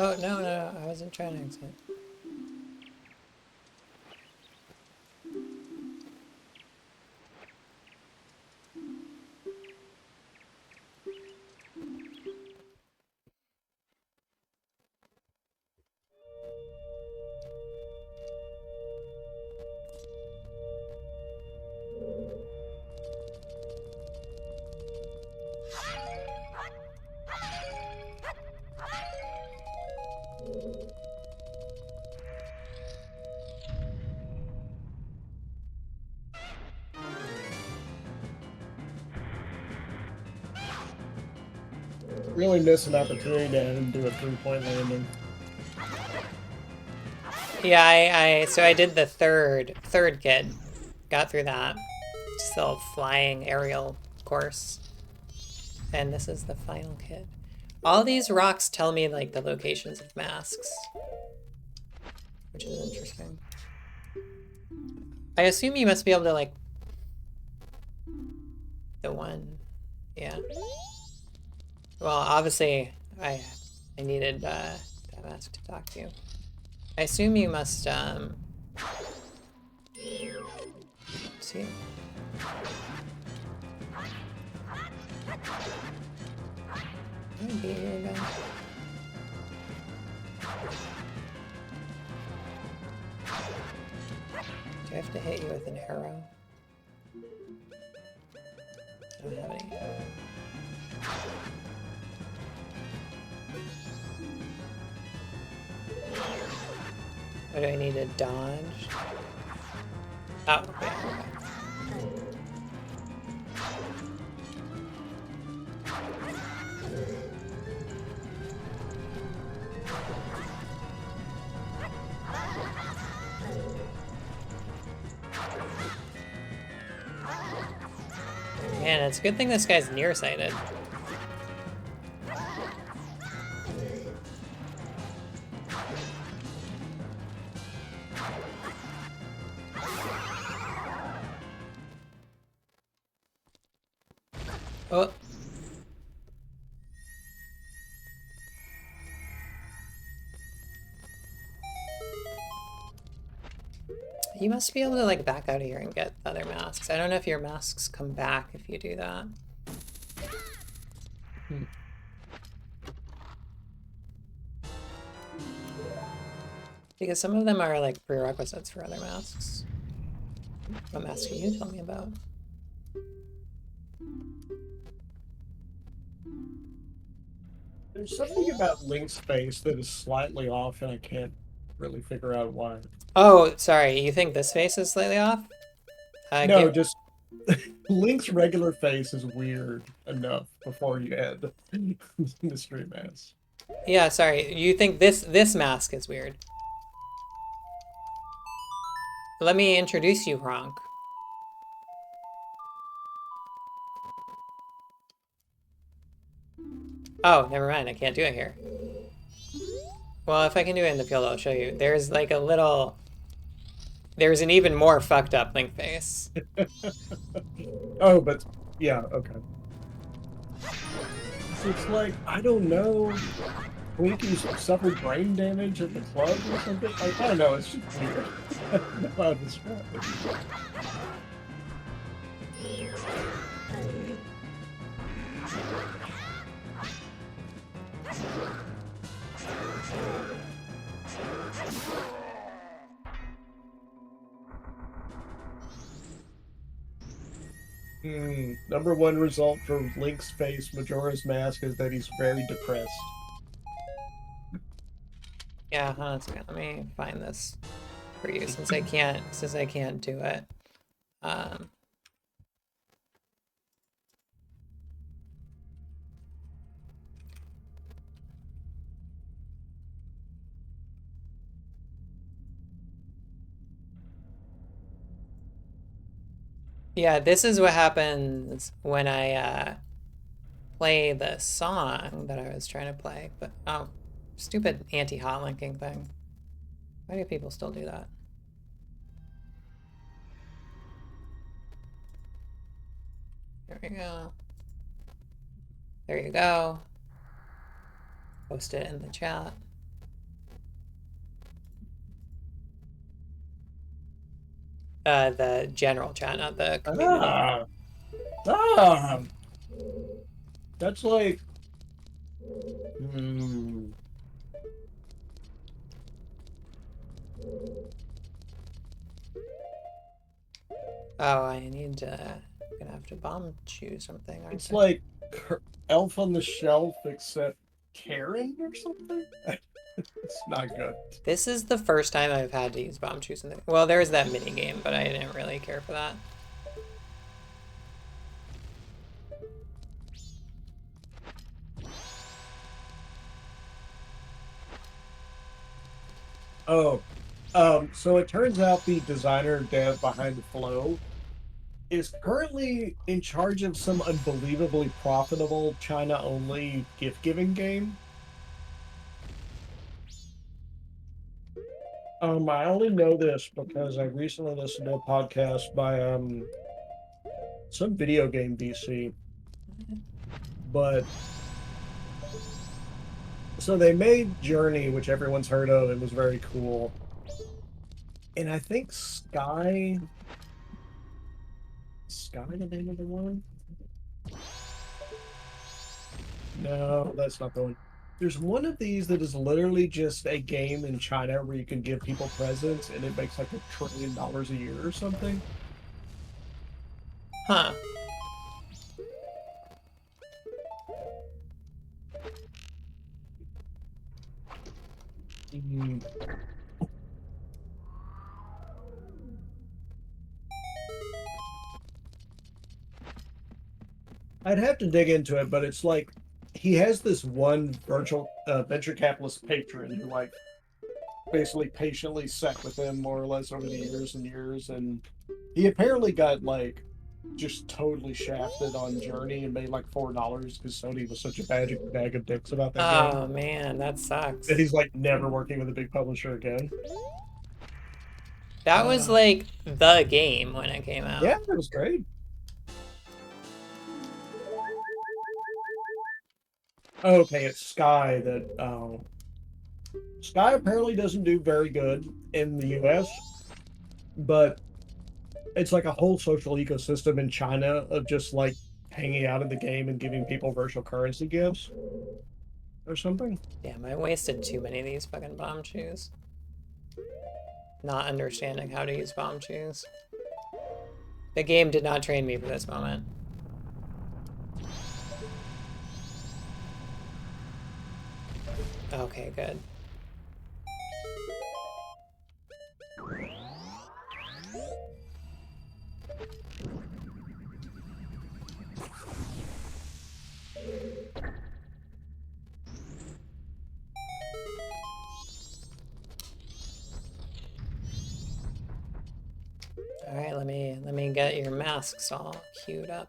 Oh, no, no, I wasn't trying to exit. Really miss an opportunity to have him do a 3-point landing. Yeah, so I did the third kid. Got through that. Still flying aerial course. And this is the final kid. All these rocks tell me like the locations of masks, which is interesting. I assume you must be able to like the one, yeah. Well, obviously I needed that mask to talk to you. I assume you must see. Can I be here again? Do I have to hit you with an arrow? I don't have any. What do I need to dodge? Oh, okay. Man, it's a good thing this guy's nearsighted. Oh. You must be able to like back out of here and get other masks. I don't know if your masks come back if you do that. Because some of them are like prerequisites for other masks. What mask can you tell me about? There's something about Link's face that is slightly off, and I can't really figure out why. Oh, sorry. You think this face is slightly off? No, just Link's regular face is weird enough before you add the mystery mask. Yeah, sorry. You think this mask is weird? Let me introduce you, Hronk. Oh, never mind. I can't do it here. Well, if I can do it in the field, I'll show you. There's like a little... There's an even more fucked up Link face. Oh, but yeah, okay. It's like, I don't know. Twinkie suffered brain damage at the club or something? Like, I don't know, it's just weird. I don't know how to describe it. Number one result for Link's face, Majora's Mask, is that he's very depressed. Yeah, hold on a second. Let me find this for you since I can't do it. Yeah, this is what happens when I play the song that I was trying to play. But oh, stupid anti-hot linking thing. Why do people still do that? There we go. There you go. Post it in the chat. The general chat, not the community. Ah, ah, that's like, hmm. Oh, I need to. I'm gonna have to bomb choose something, aren't It's I? like Elf on the Shelf, except Karen or something. It's not good. This is the first time I've had to use bomb choose something. Well, there's that mini game, but I didn't really care for that. Oh, so it turns out the designer and dev behind the Flow is currently in charge of some unbelievably profitable China-only gift-giving game. I only know this because I recently listened to a podcast by some video game VC, but so they made Journey, which everyone's heard of and was very cool. And I think Sky the name of the one? No, that's not the one. There's one of these that is literally just a game in China where you can give people presents and it makes like $1 trillion a year or something. Huh. Mm. I'd have to dig into it, but it's like he has this one virtual venture capitalist patron who like basically patiently sat with him more or less over the years and years, and he apparently got like just totally shafted on Journey and made like $4 because Sony was such a bag of dicks about that game. Oh man, that And sucks. he's like never working with a big publisher again. That was Uh, like the game when it came out. yeah, it was great. Okay, it's Sky that Sky apparently doesn't do very good in the US, but it's like a whole social ecosystem in China of just like hanging out in the game and giving people virtual currency gifts or something. Damn, I wasted too many of these fucking bomb shoes. Not understanding how to use bomb shoes. The game did not train me for this moment. Okay, good. All right, let me get your masks all queued up.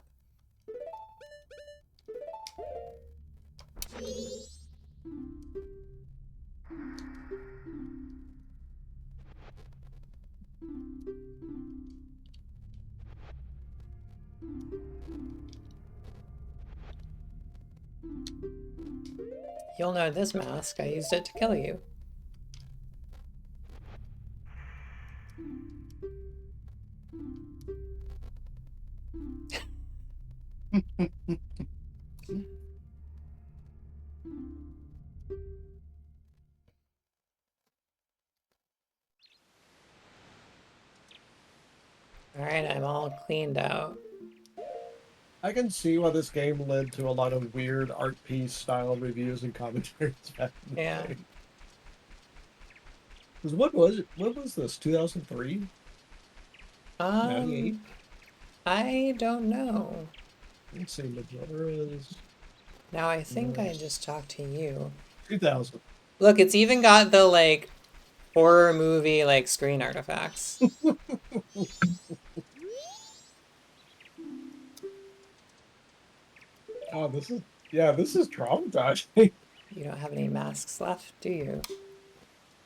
You'll know this mask. I used it to kill you. All right, I'm all cleaned out. I can see why this game led to a lot of weird art piece style reviews and commentaries back in the Yeah. day. Because what was it? What was this? 2003? 98? I don't know. Let's see. Majora is Now I think I just talked to you. 2000. Look, it's even got the like horror movie like screen artifacts. Oh, this is traumatizing. You don't have any masks left, do you?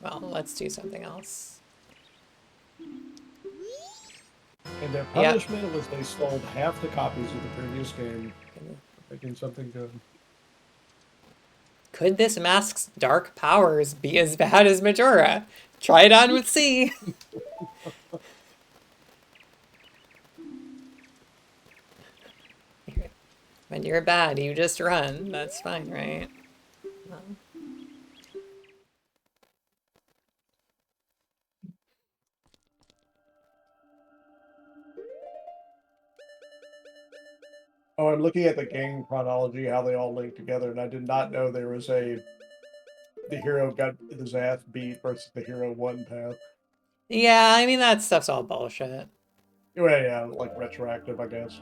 Well, let's do something else. And their Yep. punishment was they stole half the copies of the previous game, making something good. Could this mask's dark powers be as bad as Majora? Try it on with C. When you're bad, you just run. That's fine, right? Oh, I'm looking at the game chronology, how they all link together, and I did not know there was the hero got his ass beat versus the hero one path. Yeah, I mean, that stuff's all bullshit. Well, yeah, like retroactive, I guess.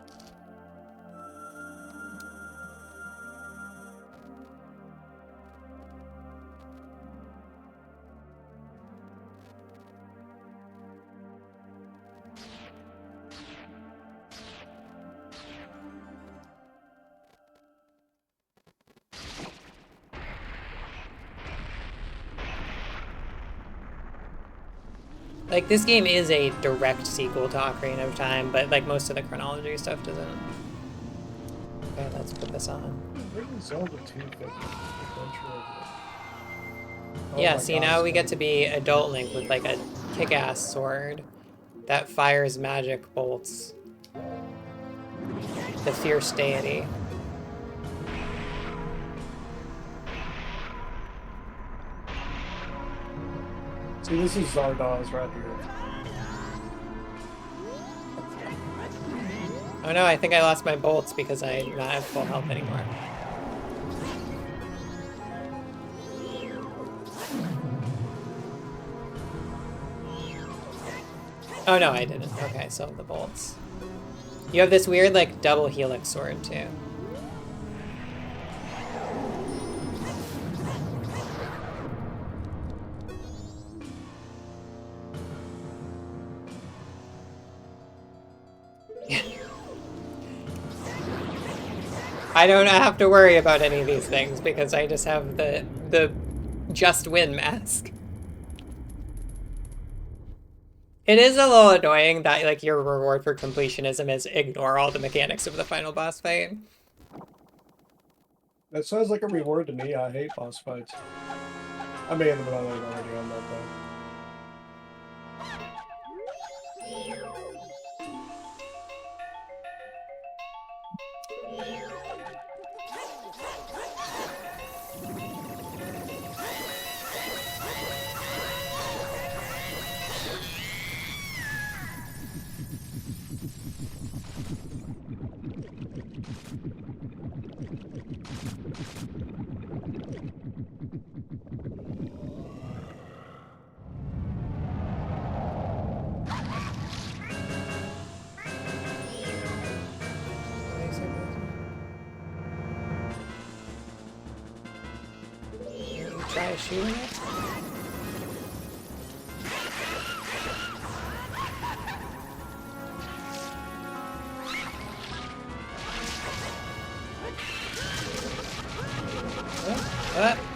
Like, this game is a direct sequel to Ocarina of Time, but, like, most of the chronology stuff doesn't. Okay, let's put this on. Where is Zelda 250? Adventure of Oh Yeah, my see, god, now it's we get to coming. be Adult Link with, like, a kick-ass sword that fires magic bolts. The fierce deity. See, this is Zardoz right here. Oh no, I think I lost my bolts because I do not have full health anymore. Oh no, I didn't. Okay, so the bolts. You have this weird, like, double helix sword, too. I don't have to worry about any of these things because I just have the just win mask. It is a little annoying that, like, your reward for completionism is ignore all the mechanics of the final boss fight. That sounds like a reward to me. I hate boss fights. I may have been on it already on that though. Try shooting it?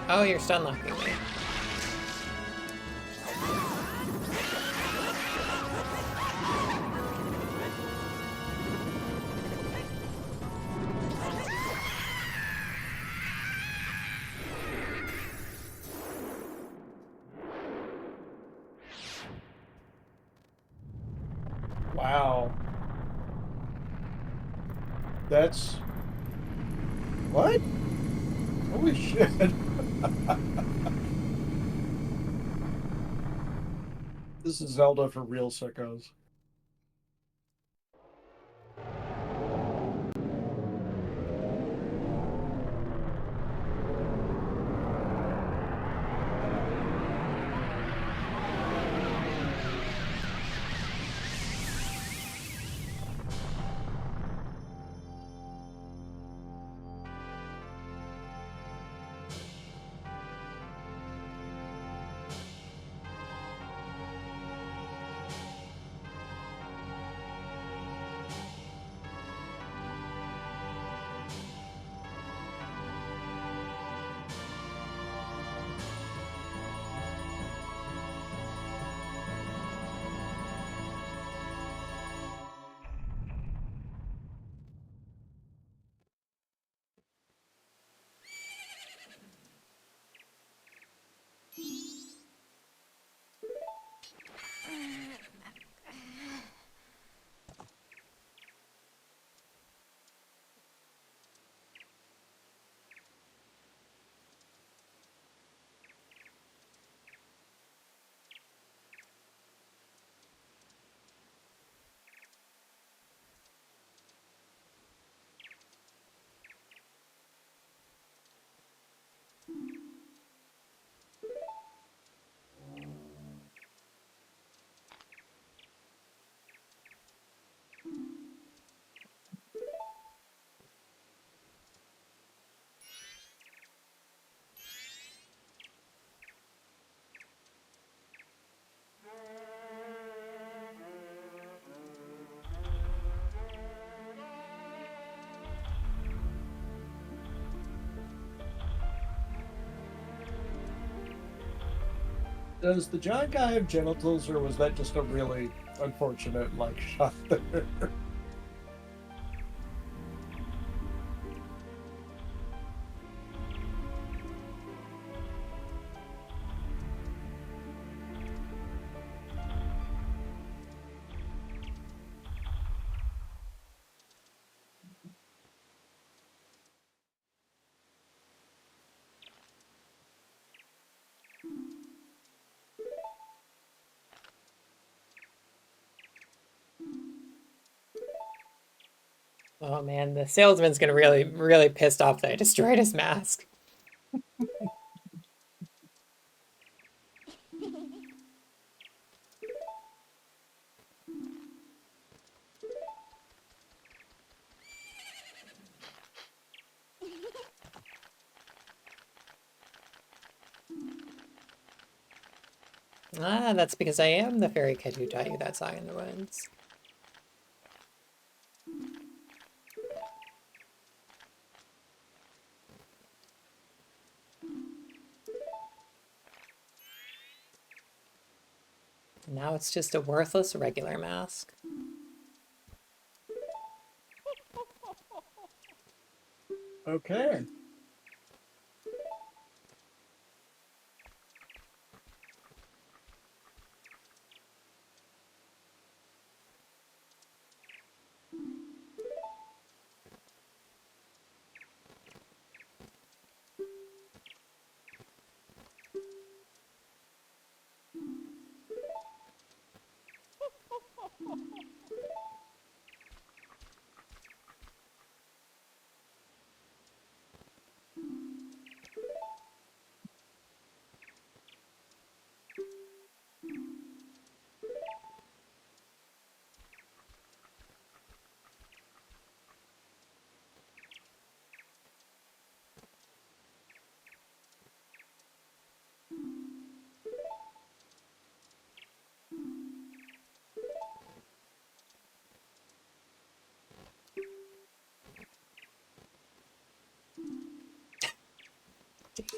Oh, you're stun locking me. Wow. That's... What? Holy shit. This is Zelda for real sickos. Does the giant guy have genitals, or was that just a really unfortunate like shot there? Oh man, the salesman's gonna really pissed off that I destroyed his mask. Ah, that's because I am the fairy kid who taught you that song in the woods. Now it's just a worthless regular mask. Okay.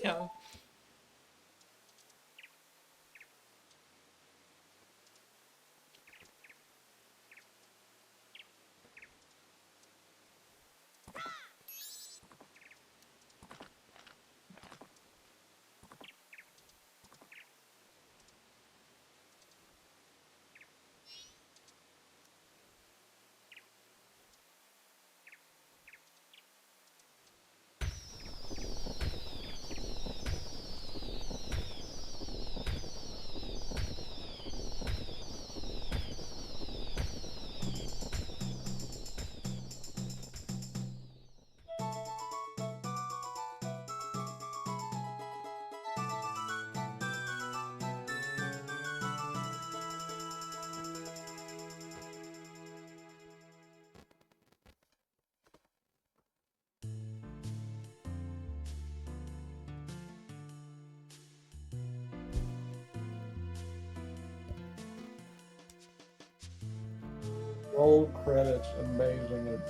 Damn. Roll credits, amazing.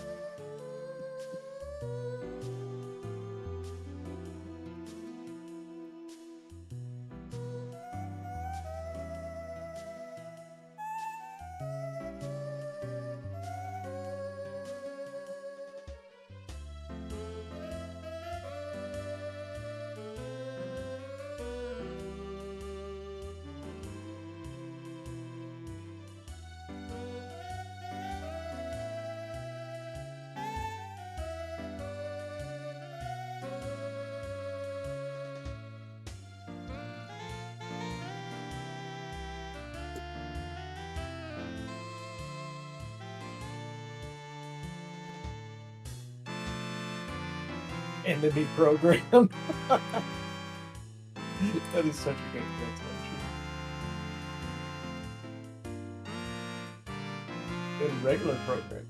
Enemy program. That is such a good translation. In regular program.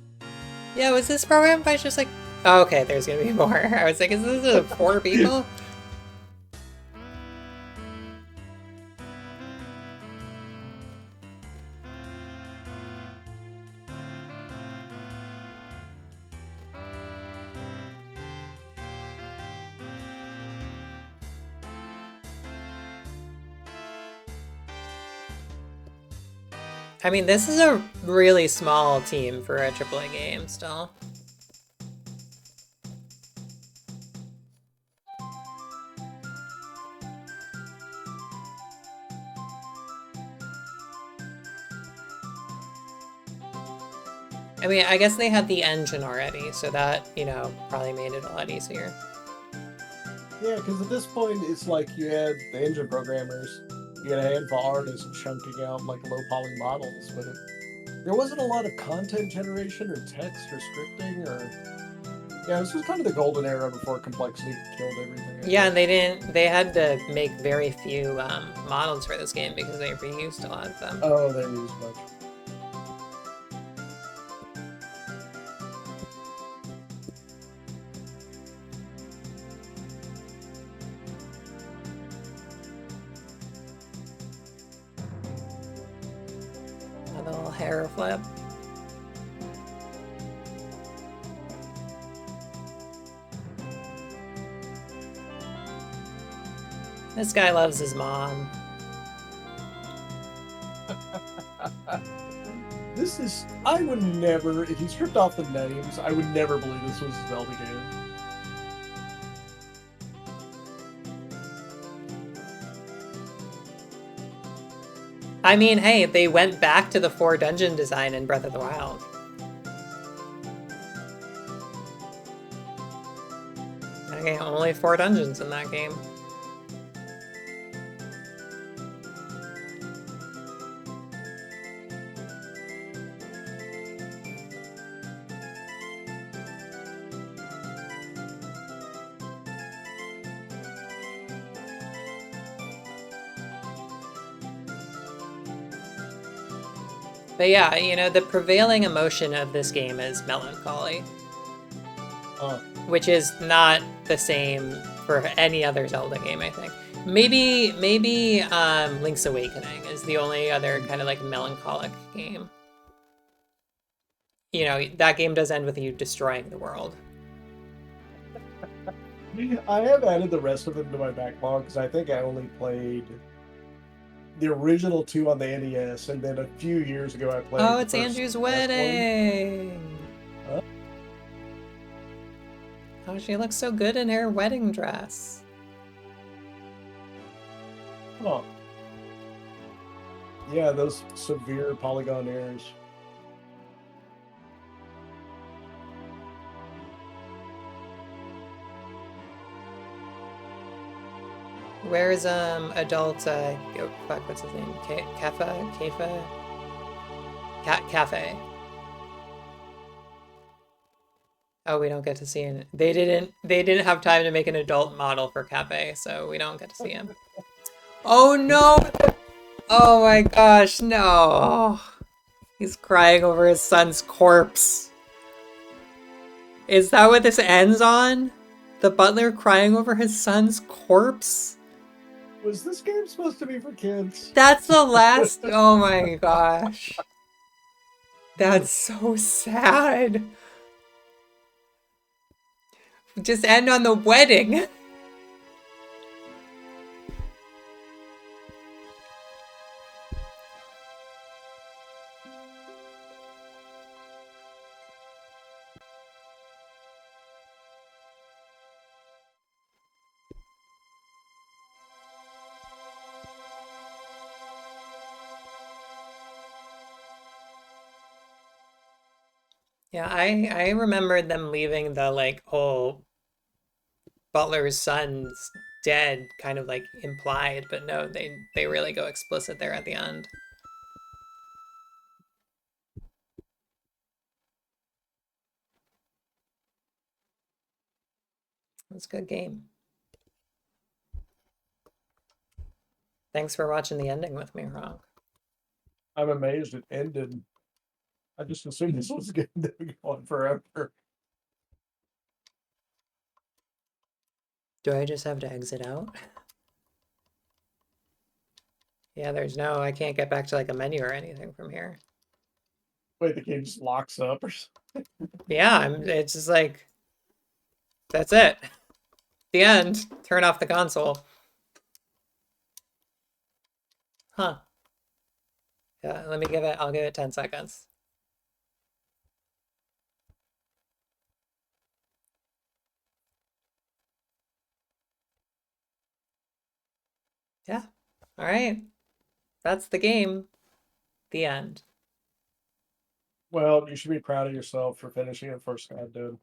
Yeah, was this program by just like... Oh, okay, there's gonna be more. I was like, is this 4 people? I mean, this is a really small team for a AAA game still. I mean, I guess they had the engine already, so that, you know, probably made it a lot easier. Yeah, because at this point, it's like you had the engine programmers, you had a handful of artists chunking out like low poly models, but there wasn't a lot of content generation or text or scripting or yeah, this was kind of the golden era before complexity killed everything, I Yeah, and guess. they had to make very few models for this game because they reused a lot of them. Oh, they used much. A little hair flip. This guy loves his mom. This is I would never if you stripped off the names, I would never believe this was a Zelda game. I mean, hey, they went back to the 4 dungeon design in Breath of the Wild. Okay, only 4 dungeons in that game. But yeah, you know, the prevailing emotion of this game is melancholy, Uh, which is not the same for any other Zelda game, I think. Maybe Link's Awakening is the only other kind of like melancholic game. You know, that game does end with you destroying the world. I have added the rest of them to my backlog because I think I only played the original 2 on the NES, and then a few years ago I Oh, played the it's first Andrew's NES one. wedding! Uh, Oh, she looks so good in her wedding dress. huh. Yeah, those severe polygon errors. Where's adult oh, fuck, what's his name? Cafe. Oh, we don't get to see him. They didn't have time to make an adult model for Cafe, so we don't get to see him. Oh no! Oh my gosh, no. He's crying over his son's corpse. Is that what this ends on? The butler crying over his son's corpse? Was this game supposed to be for kids? That's the last. Oh my gosh. That's so sad. Just end on the wedding. Yeah, I remembered them leaving the like whole butler's son's dead kind of like implied, but no, they really go explicit there at the end. It's a good game. Thanks for watching the ending with me, Ronk. I'm amazed it ended. I just assumed this was going to go on forever. Do I just have to exit out? Yeah, there's no, I can't get back to like a menu or anything from here. Wait, the game just locks up or something? Yeah, it's just like, that's it. The end. Turn off the console. Huh. Yeah, I'll give it 10 seconds. Yeah. All right. That's the game. The end. Well, you should be proud of yourself for finishing it first, God, dude.